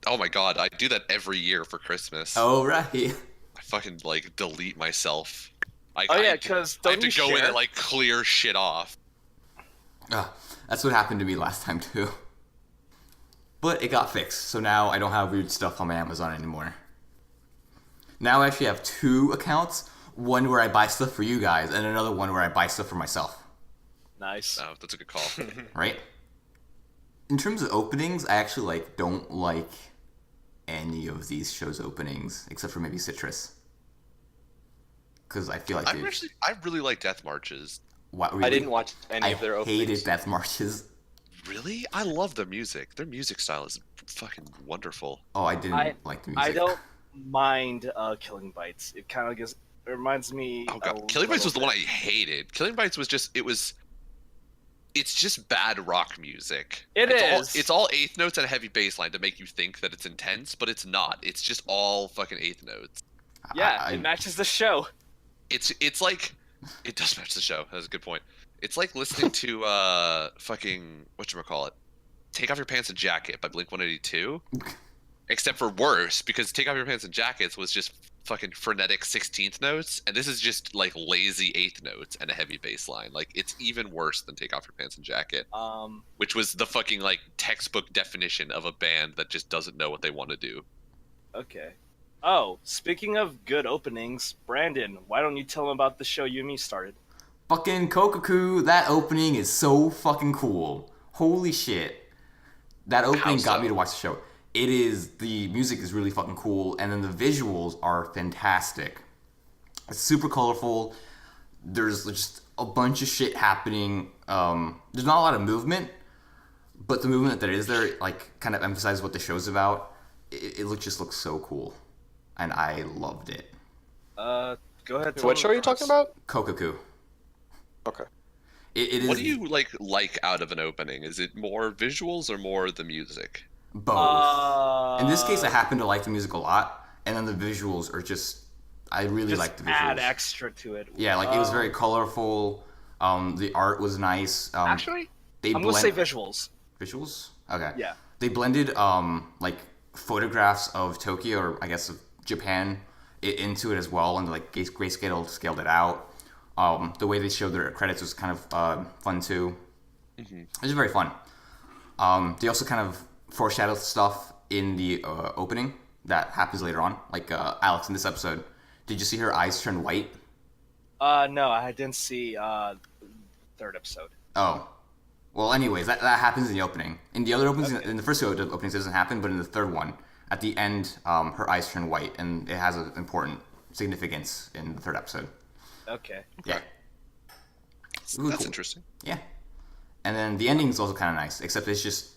Oh my god, I do that every year for Christmas. Oh, right. I fucking like delete myself. Oh yeah, because I have don't to you go in share? and like clear shit off. That's what happened to me last time, too. But it got fixed, so now I don't have weird stuff on my Amazon anymore. Now I actually have 2 accounts. One where I buy stuff for you guys, and another one where I buy stuff for myself. Nice. Oh, that's a good call. Right? In terms of openings, I actually don't like any of these shows' openings except for maybe Citrus, because I feel like I really like Death Marches. what I really didn't watch any I of their hated openings. Death Marches. Really? I love their music. Their music style is fucking wonderful. Oh, I didn't I- like the music. I don't mind Killing Bites. It kind of gives it reminds me. Oh a god, Killing Bites little was the one I bit. hated. Killing Bites was just it's just bad rock music. It It's is. it's all eighth notes and a heavy bass line to make you think that it's intense, but it's not. It's just all fucking eighth notes. Yeah, I- it matches the show. It's like it does match the show. That's a good point. It's like listening to fucking whatchamacallit, Take Off Your Pants and Jacket by Blink 182. Except for worse, because Take Off Your Pants and Jackets was just fucking frenetic 16th notes, and this is just like lazy eighth notes and a heavy bass line. Like it's even worse than Take Off Your Pants and Jacket, which was the fucking like textbook definition of a band that just doesn't know what they want to do. Okay. Oh, speaking of good openings, Brandon, why don't you tell them about the show you and me started? Fucking Kokoku, that opening is so fucking cool. Holy shit. That opening How got so? me to watch the show. The music is really fucking cool, and then the visuals are fantastic. It's super colorful. There's just a bunch of shit happening. There's not a lot of movement, but the movement that is there, like, kind of emphasizes what the show's about. Just looks so cool, and I loved it. Go ahead. tell What them show are you the premise. talking about? Kokoku. Okay. It is What do you like out of an opening? Is it more visuals or more the music? both. In this case, I happen to like the music a lot, and then the visuals are just. I really just like the visuals. add extra to it. Yeah, like it was very colorful. The art was nice. Actually, they I'm gonna say visuals. visuals. Okay. Yeah. They blended like photographs of Tokyo, or I guess of Japan, into it as well, and like scaled it out. The way they showed their credits was kind of fun too. It was very fun. They also kind of foreshadowed stuff in the opening that happens later on. Like Alex in this episode, did you see her eyes turn white? No, I didn't see third episode. Oh. Well, anyways, that happens in the opening. In the other openings, in the first two openings, it doesn't happen, but in the third one, at the end, her eyes turn white, and it has an important significance in the third episode. Okay. Yeah. That's cool. interesting. Yeah. And then the ending is also kind of nice, except it's just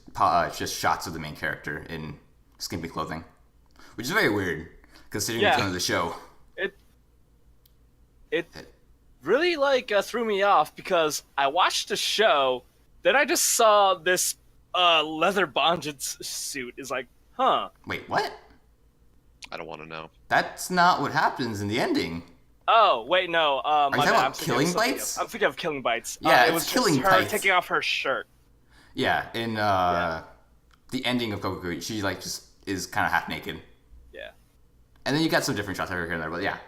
shots of the main character in skimpy clothing, which is very weird considering the Yeah. tone of the show. It really threw me off because I watched the show, then I just saw this leather bondage suit. Is like, huh? Wait, what? I don't want to know. That's not what happens in the ending. Oh wait, no. My you talking bad. about I'm thinking of Killing something Bites? else. I'm thinking of Killing Bites. Yeah, it it's was just Killing her Bites. taking off her shirt. Yeah, in the ending of Kokoku, she just is kind of half naked. Yeah. And then you got some different shots over here and there, but yeah,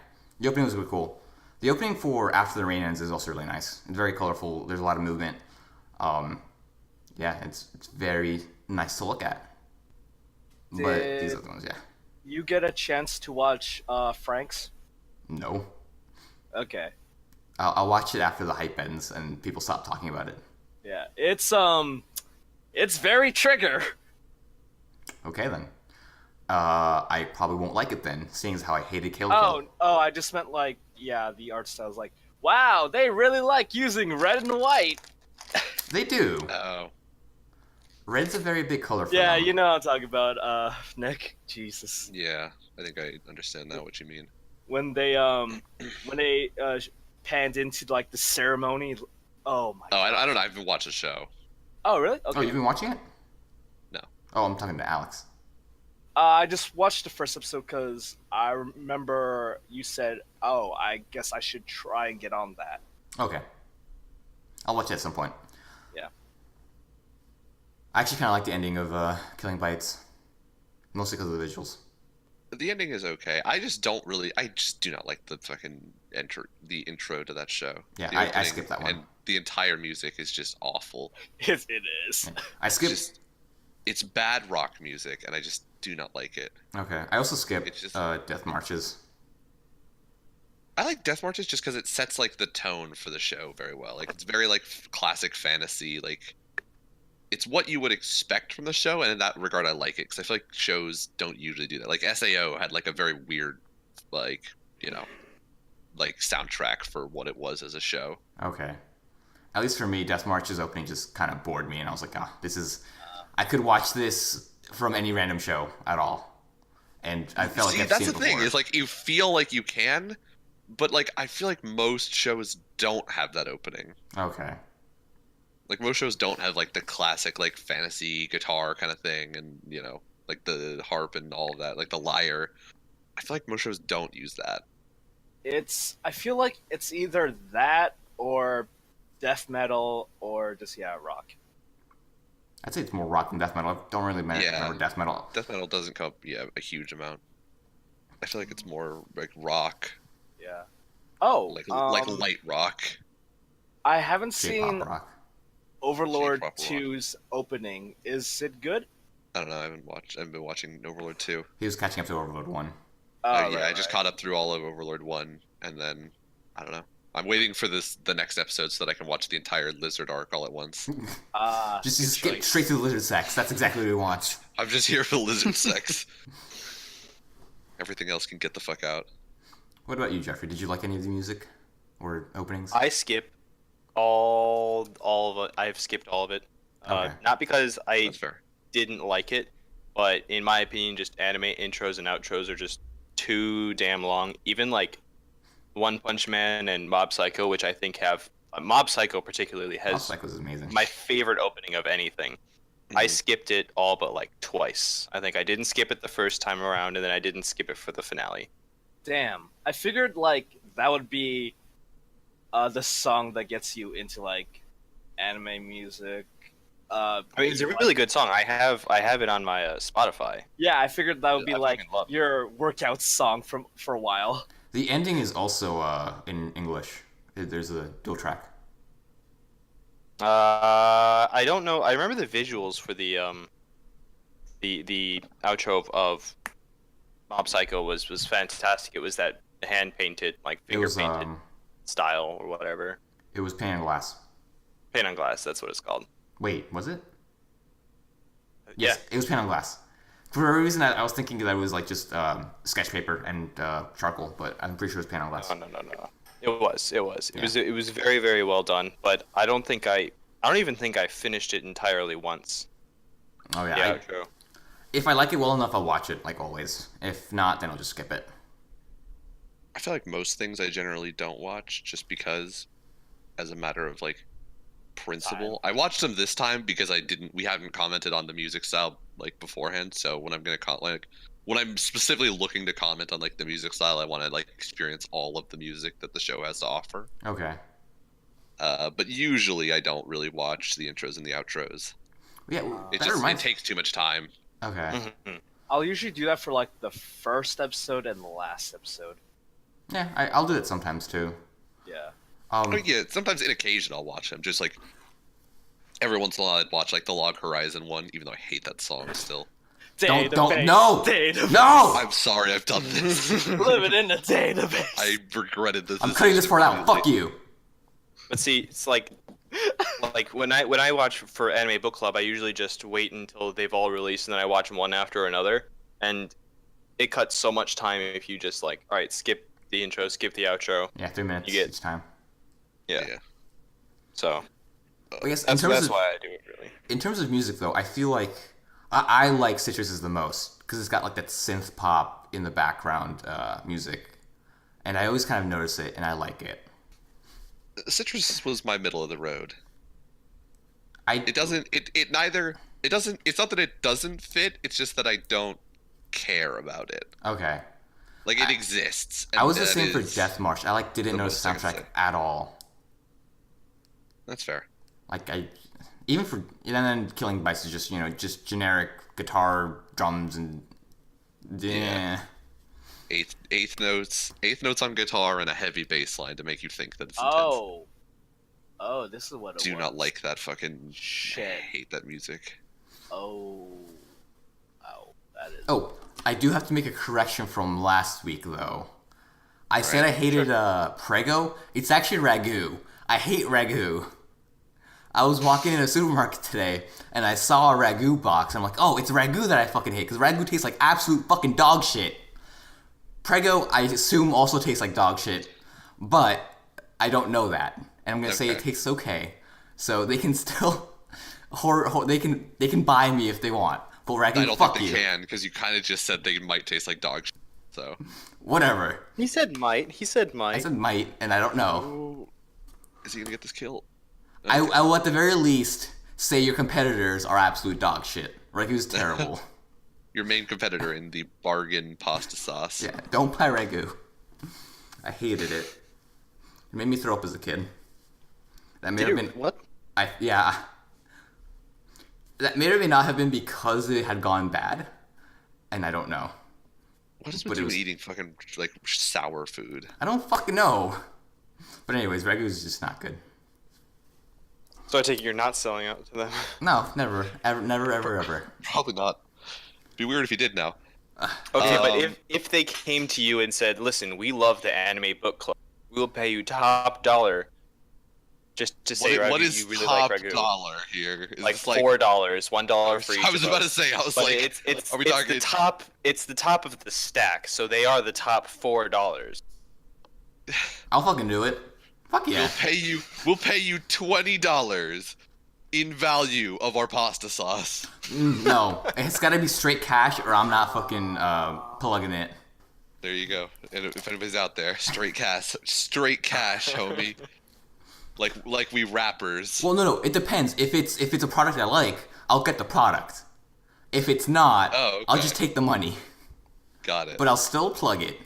the opening was really cool. The opening for After the Rain Ends is also really nice. It's very colorful. There's a lot of movement. Yeah, it's very nice to look at. But these Did- other ones, yeah, You get a chance to watch Frank's? no. Okay. I'll watch it after the hype ends and people stop talking about it. Yeah. It's very trigger. Okay then. I probably won't like it then, seeing as how I hated Kill Oh, Kill. I just meant the art style is like, wow, they really like using red and white. They do. Oh, Red's a very big color for Yeah, them. you know what I'm talking about, Nick. Jesus. yeah. I think I understand now what you mean. When they panned into the ceremony. Oh my. Oh, I don't know. I haven't watched the show. Oh really? Oh, Okay. you've been watching it? No. Oh, I'm talking to Alex. I just watched the first episode because I remember you said, "Oh, I guess I should try and get on that." Okay. I'll watch it at some point. Yeah. I actually kind of like the ending of Killing Bites. Mostly because of the visuals. The ending is okay. I just do not like the fucking intro to that show. Yeah, The I opening skipped that one. And the entire music is just awful. It is. I skipped... Just, it's bad rock music, and I just do not like it. Okay. I also skipped It's just- Death Marches. I like Death Marches just because it sets the tone for the show very well. It's very classic fantasy. it's what you would expect from the show, and in that regard, I like it because I feel like shows don't usually do that. Like SAO had like a very weird, like you know, like soundtrack for what it was as a show. Okay. At least for me, Death March's opening just kind of bored me, and I was like, ah, this is. I could watch this from any random show at all, and I felt like I've That's seen the it thing before. is like you feel like you can, but like I feel like most shows don't have that opening. Okay. Like most shows don't have like the classic like fantasy guitar kind of thing, and you know like the harp and all of that, like the lyre. I feel like most shows don't use that. I feel like it's either that or death metal or just rock. I'd say it's more rock than death metal. I don't really remember death metal. Death metal doesn't come up, a huge amount. I feel like it's more like rock, Yeah. Oh, like light rock. I haven't J-pop seen rock. Overlord J-pop rock. 2's opening. Is it good? I don't know. I haven't been watching Overlord 2. He was catching up to Overlord 1. Oh, I just caught up through all of Overlord 1, and then I don't know. I'm waiting for the next episode so that I can watch the entire Lizard arc all at once. Just good skip choice. straight to the lizard sex. That's exactly what we want. I'm just here for lizard sex. Everything else can get the fuck out. What about you, Jeffrey? Did you like any of the music or openings? I skip all of it. I've skipped all of it. Okay. Not because I That's fair. didn't like it, but in my opinion, just anime intros and outros are just too damn long. Even like One Punch Man and Mob Psycho, which I think have Mob Psycho particularly Mob has Psycho was amazing. my favorite opening of anything. I Mhm. skipped it all but like twice. I think I didn't skip it the first time around, and then I didn't skip it for the finale. Damn. I figured like that would be the song that gets you into like anime music. I mean, it's a really good song. I have it on my Spotify. Yeah, I figured that would be I like fucking love it. your workout song for a while. The ending is also in English. There's a dual track. I don't know. I remember the visuals for the outro of Mob Psycho was fantastic. It was that hand painted, like It finger was painted style or whatever. it was Pain and Glass. Paint on glass. That's what it's called. Wait, was it? Yeah. Yes, it was Pain on Glass. For a reason, I was thinking that it was like just sketch paper and charcoal, but I'm pretty sure it was Pain on Glass. No. It was. It was very, very well done. But I don't even think I finished it entirely once. Oh yeah. The outro. If I like it well enough, I'll watch it like always. If not, then I'll just skip it. I feel like most things I generally don't watch just because, as a matter of like principle. I watched them this time because we hadn't commented on the music style like beforehand. So when I'm gonna when I'm specifically looking to comment on like the music style, I want to like experience all of the music that the show has to offer. Okay. But usually I don't really watch the intros and the outros. Yeah. It takes too much time. Okay. Mhm. I'll usually do that for like the first episode and the last episode. Yeah, I'll do it sometimes too. Yeah. Oh, yeah, sometimes in occasion I'll watch them. Just like every once in a while I'd watch like the Log Horizon one, even though I hate that song still. Don't, Database, no! database. No! I'm sorry I've done this. Living in the database. I regretted this. I'm cutting this part out. Fuck you. But see, it's like when I watch for anime book club, I usually just wait until they've all released and then I watch them one after another. And it cuts so much time if you just like, all right, skip the intro, skip the outro. Yeah, 3 minutes You get- each time. Yeah. Yeah. So I guess that's why I do it really. in terms of music though, I feel like I like Citrus's the most because it's got like that synth pop in the background music, and I always kind of notice it and I like it. Citrus was my middle of the road. I It doesn't. It neither. It doesn't. It's not that it doesn't fit. It's just that I don't care about it. okay. Like it exists. I was the and same that for is- Death March. I like didn't the notice the most I can soundtrack say. at all. That's fair. Like I even for and then Killing Bites is just just generic guitar, drums, and yeah. Eighth notes on guitar, and a heavy bass line to make you think that it's intense. Oh, this is what it Do was. not like that fucking Shit. I hate that music. Oh, that is. Oh, I do have to make a correction from last week though. I said I hated Prego. It's actually Ragu. I hate Ragu. I was walking in a supermarket today, and I saw a ragu box. I'm like, oh, it's ragu that I fucking hate, because ragu tastes like absolute fucking dog shit. Prego, I assume, also tastes like dog shit, but I don't know that, and I'm gonna say it Okay. tastes okay. So they can still, they can buy me if they want. But ragu, I don't fuck think you. they can because you kind of just said they might taste like dog shit. So Whatever. He said might. He said I might. said might, and I don't know. Ooh. Is he gonna get this kill? I will at the very least say your competitors are absolute dog shit. Ragu's terrible. Your main competitor in the bargain pasta sauce. Yeah, don't buy ragu. I hated it. It made me throw up as a kid. That may have been What? yeah. That may or may not have been because it had gone bad, and I don't know. What is But with it you was- eating fucking like sour food? I don't fucking know. But anyways, ragu is just not good. So I take it you're not selling out to them. No, never, ever, never, ever, ever. Probably not. Be weird if you did now. Okay, but Um, if they came to you and said, "Listen, we love the anime book club. We'll pay you top dollar." Just to say, What Ragu, is you really top like Ragu. dollar here? Is Like this $4, $1 for each. I was of about us. to say. I was But like, it's are we it's talking? the top. It's the top of the stack, so they are the top $4. I'll fucking do it. Fuck yeah. We'll pay you $20 in value of our pasta sauce. No, it's gotta be straight cash, or I'm not fucking plugging it. There you go. And if anybody's out there, straight cash, homie. Like we rappers. Well, no, it depends. If it's a product I like, I'll get the product. If it's not, Oh, I'll okay. just take the money. Got it. But I'll still plug it.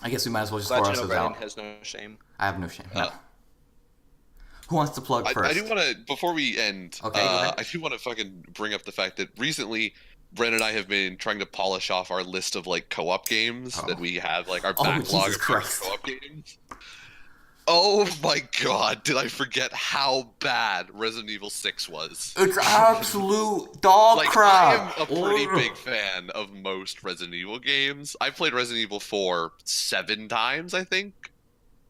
I guess we might as well just throw Glad you know ourselves Brandon out. has no shame. I have no shame. No. Who wants to plug first? I do want to, before we end, Okay, go ahead. I do want to fucking bring up the fact that recently, Brandon and I have been trying to polish off our list of like co-op games Oh. that we have, like our Oh, backlog Jesus of Christ. co-op games. Oh my god, did I forget how bad Resident Evil 6 was? It's absolute dog Like, I crap. am a pretty Ugh. big fan of most Resident Evil games. I played Resident Evil 4 7 times, I think.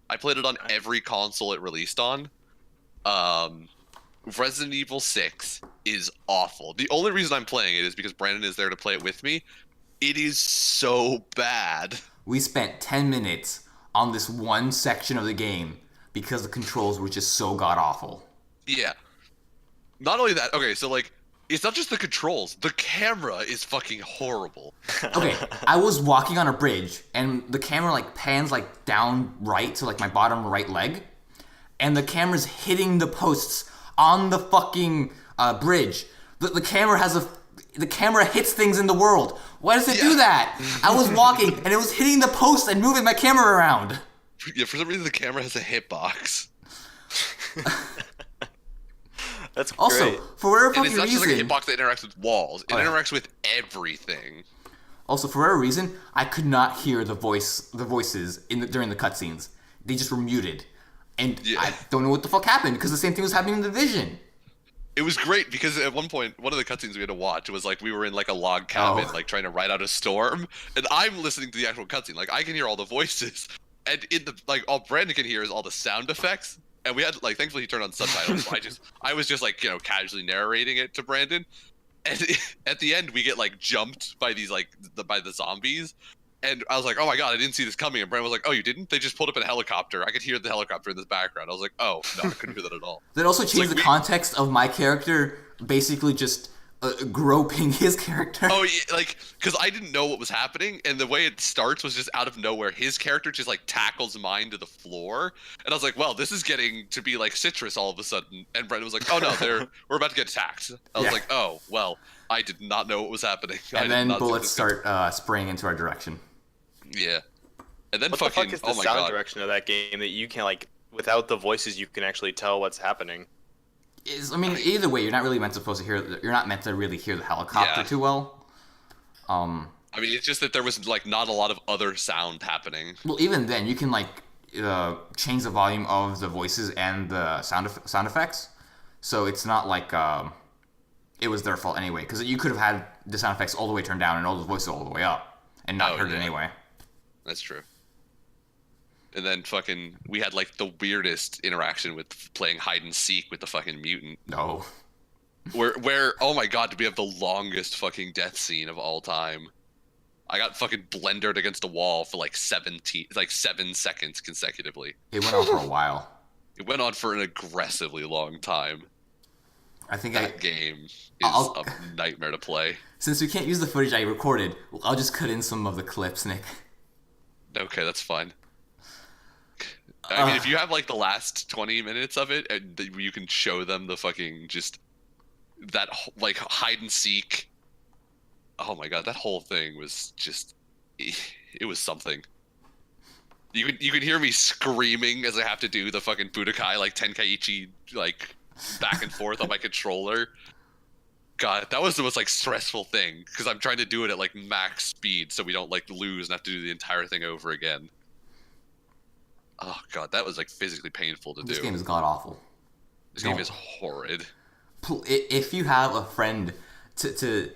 I played it on every console it released on. Resident Evil 6 is awful. The only reason I'm playing it is because Brandon is there to play it with me. It is so bad. We spent 10 minutes on this one section of the game because the controls were just so god awful. Yeah. Not only that, okay, so like, it's not just the controls. The camera is fucking horrible. Okay, I was walking on a bridge and the camera like pans like down right to like my bottom right leg, and the camera's hitting the posts on the fucking bridge. The camera hits things in the world. Why does it do Yeah. that? I was walking and it was hitting the post and moving my camera around. Yeah, for some reason the camera has a hitbox. That's Also, great. for whatever And fucking it's not just like a reason, hitbox that interacts with walls. It Oh, yeah. interacts with everything. I could not hear the voices during the cutscenes. They just were muted, and Yeah. I don't know what the fuck happened because the same thing was happening in the Division. It was great because at one point, one of the cutscenes we had to watch was like we were in like a log cabin, Oh. like trying to ride out a storm, and I'm listening to the actual cutscene. Like I can hear all the voices, and in the like all Brandon can hear is all the sound effects. And we had like thankfully he turned on subtitles. So I was just like casually narrating it to Brandon, and at the end we get like jumped by these like by the zombies. And I was like, oh my god, I didn't see this coming. And Brandon was like, oh, you didn't? They just pulled up in a helicopter. I could hear the helicopter in the background. I was like, oh, no, I couldn't hear that at all. That also changed like the context of my character basically just groping his character. Oh, yeah, like, because I didn't know what was happening, and the way it starts was just out of nowhere. His character just, like, tackles mine to the floor. And I was like, well, this is getting to be, like, citrus all of a sudden. And Brandon was like, oh, no, we're about to get attacked. I was Yeah. like, oh, well, I did not know what was happening. I And did then not see bullets this start spraying into our direction. Yeah. And then What fucking, the fuck is the oh my sound god. direction of that game that you can like without the voices you can actually tell what's happening? I mean, either way, you're not really supposed to hear. You're not meant to really hear the helicopter Yeah. too well. I mean, it's just that there was, like, not a lot of other sound happening. Well, even then, you can like change the volume of the voices and the sound effects. So it's not like it was their fault anyway, because you could have had the sound effects all the way turned down and all the voices all the way up, and not Oh, heard it yeah. anyway. That's true. And then fucking we had like the weirdest interaction with playing hide and seek with the fucking mutant. No. Where oh my god, did we have the longest fucking death scene of all time? I got fucking blendered against a wall for like 7 seconds consecutively. It went on for a while. It went on for an aggressively long time. I think That game is I'll- a nightmare to play. since we can't use the footage I recorded, I'll just cut in some of the clips, Nick. Okay, that's fine. I mean, if you have like the last 20 minutes of it, and you can show them the fucking just that like hide and seek. Oh my god, that whole thing was just it was something. You can hear me screaming as I have to do the fucking Budokai like Tenkaichi like back and forth on my controller. God, that was the most like stressful thing because I'm trying to do it at like max speed so we don't like lose and have to do the entire thing over again. Oh god, that was like physically painful to This do. game is god awful. This game don't- is horrid. If you have a friend to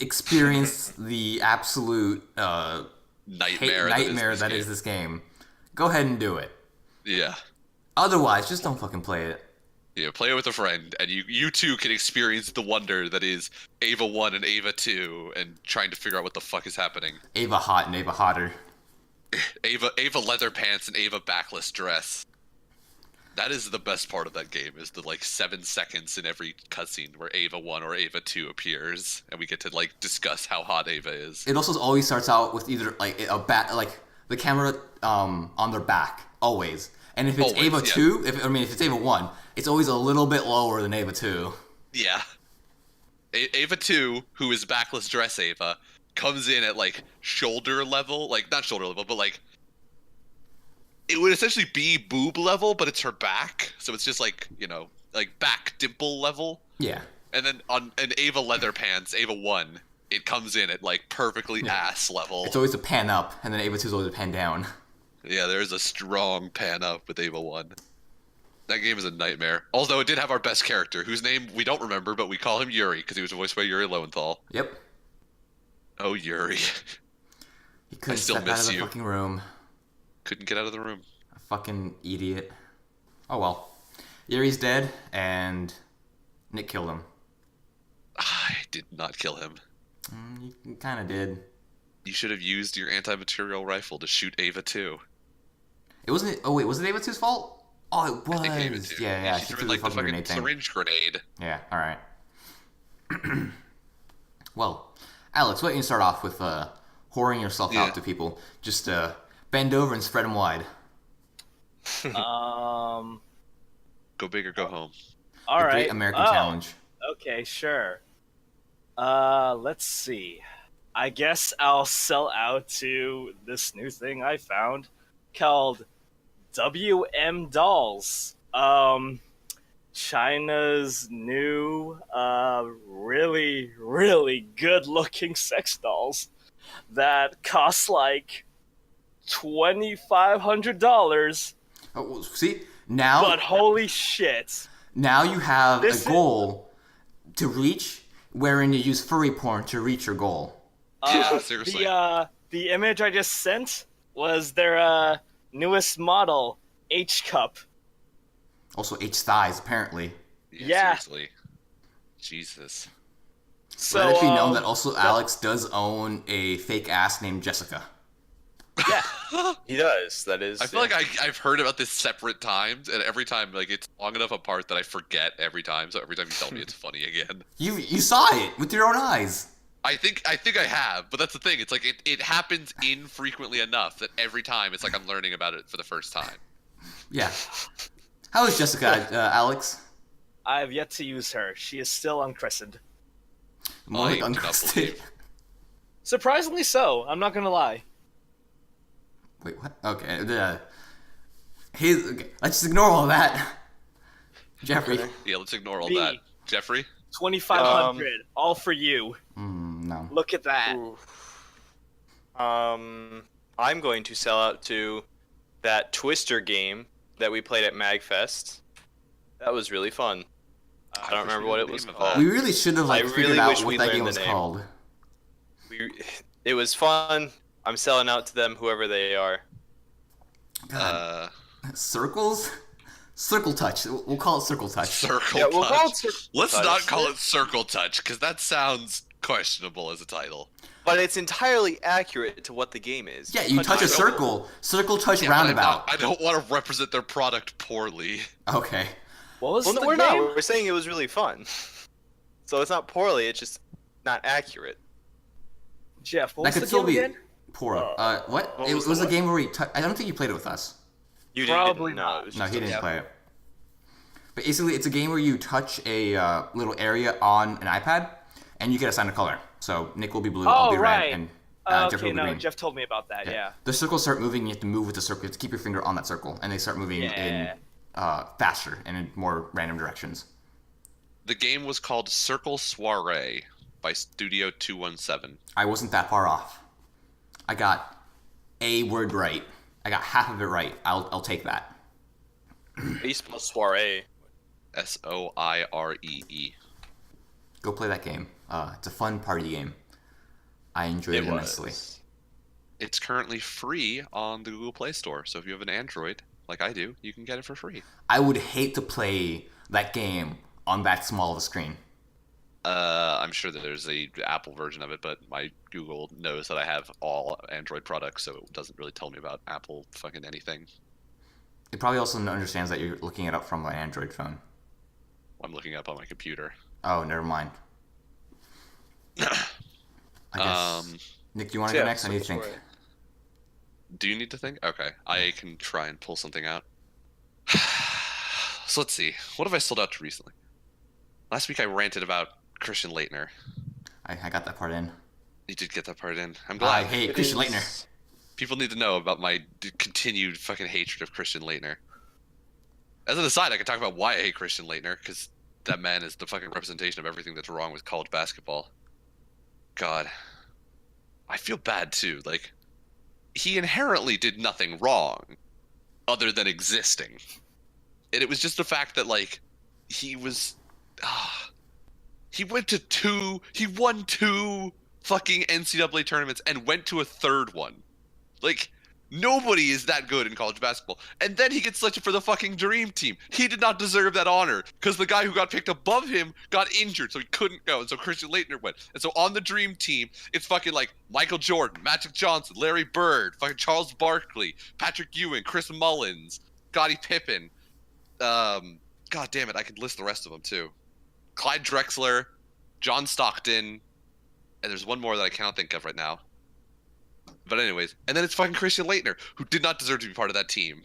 experience the absolute Nightmare. that is this game, go ahead and do it. Yeah. Otherwise, just don't fucking play it. Yeah, play it with a friend, and you too can experience the wonder that is Ava 1 and Ava 2, and trying to figure out what the fuck is happening. Ava hot and Ava hotter. Ava leather pants and Ava backless dress. That is the best part of that game, is the like 7 seconds in every cutscene where Ava 1 or Ava 2 appears, and we get to like discuss how hot Ava is. It also always starts out with either like a bat, like the camera on their back, always. And if it's Always, Ava yeah. 2, if it's Ava 1, it's always a little bit lower than Ava 2. Yeah. Ava 2, who is backless dress Ava, comes in at like shoulder level, like not shoulder level, but like it would essentially be boob level, but it's her back, so it's just like, you know, like back dimple level. Yeah. And then on an Ava leather pants, Ava 1, it comes in at like perfectly ass level. It's always a pan up, and then Ava 2 is always a pan down. Yeah, there's a strong pan up with Ava 1. That game is a nightmare. Although it did have our best character, whose name we don't remember, but we call him Yuri because he was voiced by Yuri Lowenthal. Yep. Oh, Yuri. He couldn't still step out of miss the you. fucking room. Couldn't get out of the room. A fucking idiot. Oh well. Yuri's dead, and Nick killed him. I did not kill him. You kind of did. You should have used your anti-material rifle to shoot Ava 2. It wasn't. Oh wait, was it Ava 2's fault? Oh, it was. I think Ava 2. Yeah. She She threw threw like the the fucking fucking grenade thing. syringe grenade. Yeah. All right. Well, Alex, why don't you start off with whoring yourself Yeah. out to people? Just bend over and spread them wide. Um. Go big or go home. All The right. Great American Oh, Challenge. Okay, sure. Let's see. I guess I'll sell out to this new thing I found called WM Dolls. China's new, really, really good-looking sex dolls that cost like $2,500. Oh, well, see now. But holy shit! Now you have This is- a goal to reach, wherein you use furry porn to reach your goal. Yeah, seriously. The image I just sent was their newest model, H Cup. Also, H thighs apparently. Yeah. Seriously. Jesus. So Let it be known that also Alex does own a fake ass named Jessica. yeah, He does. That is. I feel like I've heard about this separate times, and every time like it's long enough apart that I forget every time. So every time you tell me, it's funny again. You saw it with your own eyes. I think I have, but that's the thing. It's like it happens infrequently enough that every time it's like I'm learning about it for the first time. Yeah. How is Jessica, Alex? I've yet to use her. She is still unchristened. More I like do not uncrusted. believe. Surprisingly so. I'm not gonna lie. Wait, what? Okay. Okay. Let's just ignore all that. Jeffrey. Yeah, let's ignore all B. that. Jeffrey? 2,500, all for you. No. Look at that. I'm going to sell out to that Twister game that we played at MagFest. That was really fun. I don't remember what it was called. We really should have I figured really out wish what we that learned game the was name. called. It was fun. I'm selling out to them, whoever they are. God. Circles? Circle touch. We'll call it circle touch. Circle Yeah, we'll touch. call it Circle Let's Touch. not call it circle touch because that sounds questionable as a title. But it's entirely accurate to what the game is. Yeah, you touch a circle. Circle touch Yeah, but roundabout. I don't want to represent their product poorly. Okay. What was Well, no, the we're game? not. We're saying it was really fun. So it's not poorly. It's just not accurate. Jeff, what That was could the still game be again? poor. What? What It was was the a game where we. I don't think you played it with us. You Probably didn't. not. It was No, just he a- didn't play it. But basically, it's a game where you touch a little area on an iPad, and you get assigned a color. So Nick will be blue, I'll be right. red, and Jeff Okay, will be no, green. Jeff told me about that. Yeah. The circles start moving. You have to move with the circle. You have to keep your finger on that circle, and they start moving in faster and in more random directions. The game was called Circle Soiree by Studio 217. I wasn't that far off. I got a word right. I got half of it right. I'll take that. How do you spell soiree? Soiree. Go play that game. It's a fun party game. I enjoyed it immensely. It's currently free on the Google Play Store, so if you have an Android, like I do, you can get it for free. I would hate to play that game on that small of a screen. I'm sure that there's a Apple version of it, but my Google knows that I have all Android products, so it doesn't really tell me about Apple fucking anything. It probably also understands that you're looking it up from an Android phone. I'm looking up on my computer. Oh, never mind. I guess. Nick, do you want to go next? I need to think. Do you need to think? Okay, I can try and pull something out. So let's see. What have I sold out to recently? Last week I ranted about Christian Leitner. I got that part in. You did get that part in. I'm I glad. hate Christian Leitner. People need to know about my continued fucking hatred of Christian Leitner. As an aside, I can talk about why I hate Christian Leitner, because that man is the fucking representation of everything that's wrong with college basketball. God. I feel bad, too. Like, he inherently did nothing wrong other than existing. And it was just the fact that, like, he was... he won two fucking NCAA tournaments and went to a third one. Like, nobody is that good in college basketball. And then he gets selected for the fucking dream team. He did not deserve that honor because the guy who got picked above him got injured, so he couldn't go. And so Christian Leitner went. And so on the dream team, it's fucking like Michael Jordan, Magic Johnson, Larry Bird, fucking Charles Barkley, Patrick Ewing, Chris Mullins, Scottie Pippen. God damn it, I could list the rest of them too. Clyde Drexler, John Stockton, and there's one more that I cannot think of right now. But anyways, and then it's fucking Christian Leitner, who did not deserve to be part of that team.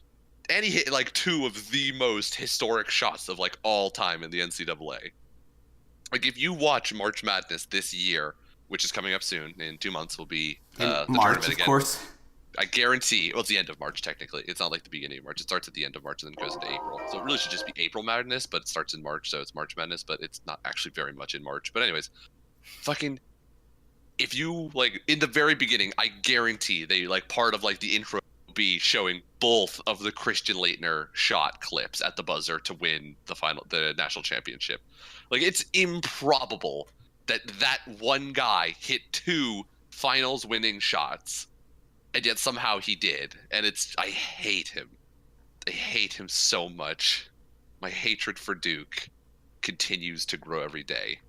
And he hit like two of the most historic shots of like all time in the NCAA. Like if you watch March Madness this year, which is coming up soon, in 2 months will be In the March, tournament of again. course. I guarantee, well, it's the end of March technically. It's not like the beginning of March. It starts at the end of March and then goes into April. So it really should just be April Madness, but it starts in March, so it's March Madness, but it's not actually very much in March. But anyways, fucking, if you, like, in the very beginning, I guarantee they, like, part of, like, the intro will be showing both of the Christian Leitner shot clips at the buzzer to win the national championship. Like, it's improbable that that one guy hit two finals winning shots. And yet somehow he did. And I hate him. I hate him so much. My hatred for Duke continues to grow every day.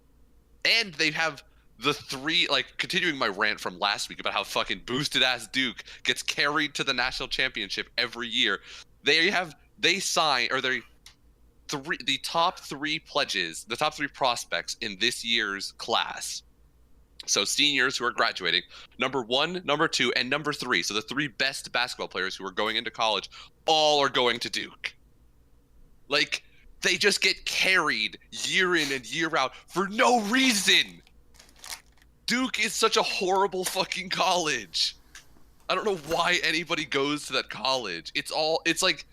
And they have the three, like, continuing my rant from last week about how fucking boosted ass Duke gets carried to the national championship every year. The top three pledges, the top three prospects in this year's class. So seniors who are graduating, number 1, number 2, and number 3. So the three best basketball players who are going into college, all are going to Duke. Like, they just get carried year in and year out for no reason. Duke is such a horrible fucking college. I don't know why anybody goes to that college. It's like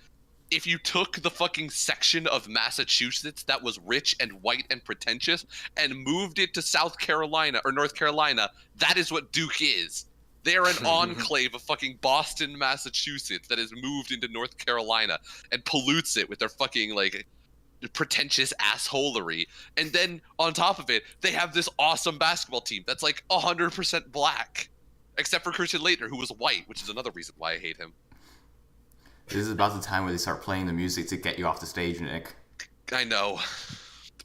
if you took the fucking section of Massachusetts that was rich and white and pretentious and moved it to South Carolina or North Carolina, that is what Duke is. They're an enclave of fucking Boston, Massachusetts that has moved into North Carolina and pollutes it with their fucking, like, pretentious assholery. And then on top of it, they have this awesome basketball team that's like 100% black. Except for Christian Leitner, who was white, which is another reason why I hate him. This is about the time where they start playing the music to get you off the stage, Nick. I know.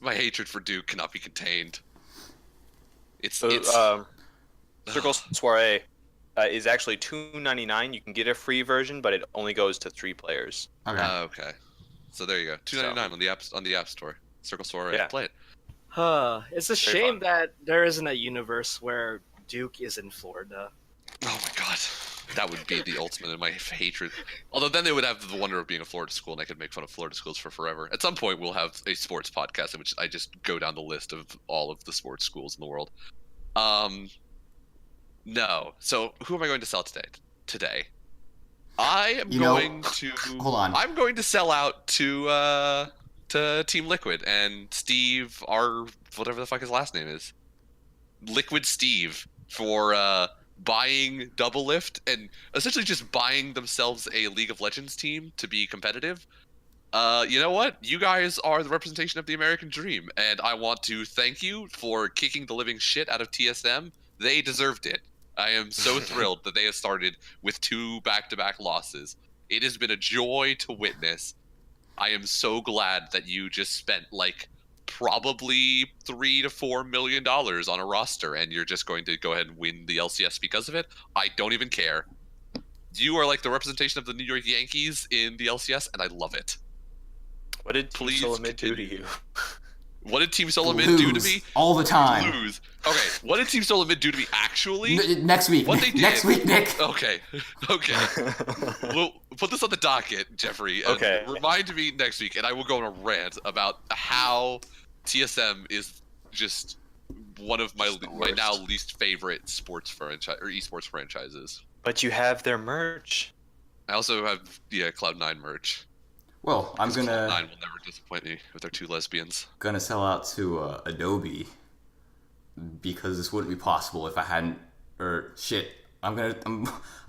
My hatred for Duke cannot be contained. So, Circle Soiree is actually $2.99. You can get a free version, but it only goes to 3 players. Okay. Okay. So there you go. $2.99 on the App Store. Circle Soiree. Yeah. Play it. It's a Very shame fun. that there isn't a universe where Duke is in Florida. Oh my god. That would be the ultimate in my hatred. Although then they would have the wonder of being a Florida school, and I could make fun of Florida schools for forever. At some point, we'll have a sports podcast in which I just go down the list of all of the sports schools in the world. No. So who am I going to sell today? I am going to. Hold on. I'm going to sell out to Team Liquid and Steve, our whatever the fuck his last name is, Liquid Steve, for buying Double Lift and essentially just buying themselves a League of Legends team to be competitive. You know what? You guys are the representation of the American dream, and I want to thank you for kicking the living shit out of TSM. They deserved it. I am so thrilled that they have started with 2 back-to-back losses. It has been a joy to witness. I am so glad that you just spent like probably $3 to $4 million on a roster, and you're just going to go ahead and win the LCS because of it. I don't even care. You are like the representation of the New York Yankees in the LCS, and I love it. What did Team Please Solomid do to continue. you? What did Team Solomid do to me? all the time. Lose. Okay, what did Team Solomid do to me actually? Next week. What they did. Next week, Nick. Okay, okay. We'll put this on the docket, Jeffrey. And Okay. remind me next week, and I will go on a rant about how TSM is just one of my worst. now least favorite sports franchise or esports franchises. But you have their merch. I also have Cloud9 merch. Well, I'm Cloud9 will never disappoint me with their 2 lesbians. gonna sell out to Adobe because this wouldn't be possible if I hadn't. Or shit, I'm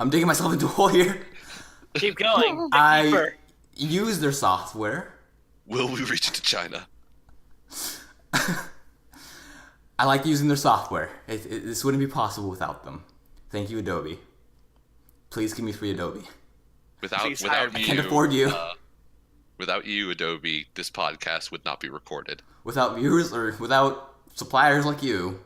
digging myself into a hole here. Keep going. I Deeper. use their software. Will we reach into China? I like using their software. This wouldn't be possible without them. Thank you, Adobe. Please give me free Adobe. Please hire Without me. you, I can't afford you. Without you, Adobe, this podcast would not be recorded. Without viewers or without suppliers like you.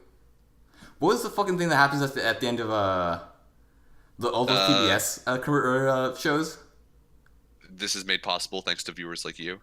What was the fucking thing that happens at the end of all those PBS shows? This is made possible thanks to viewers like you.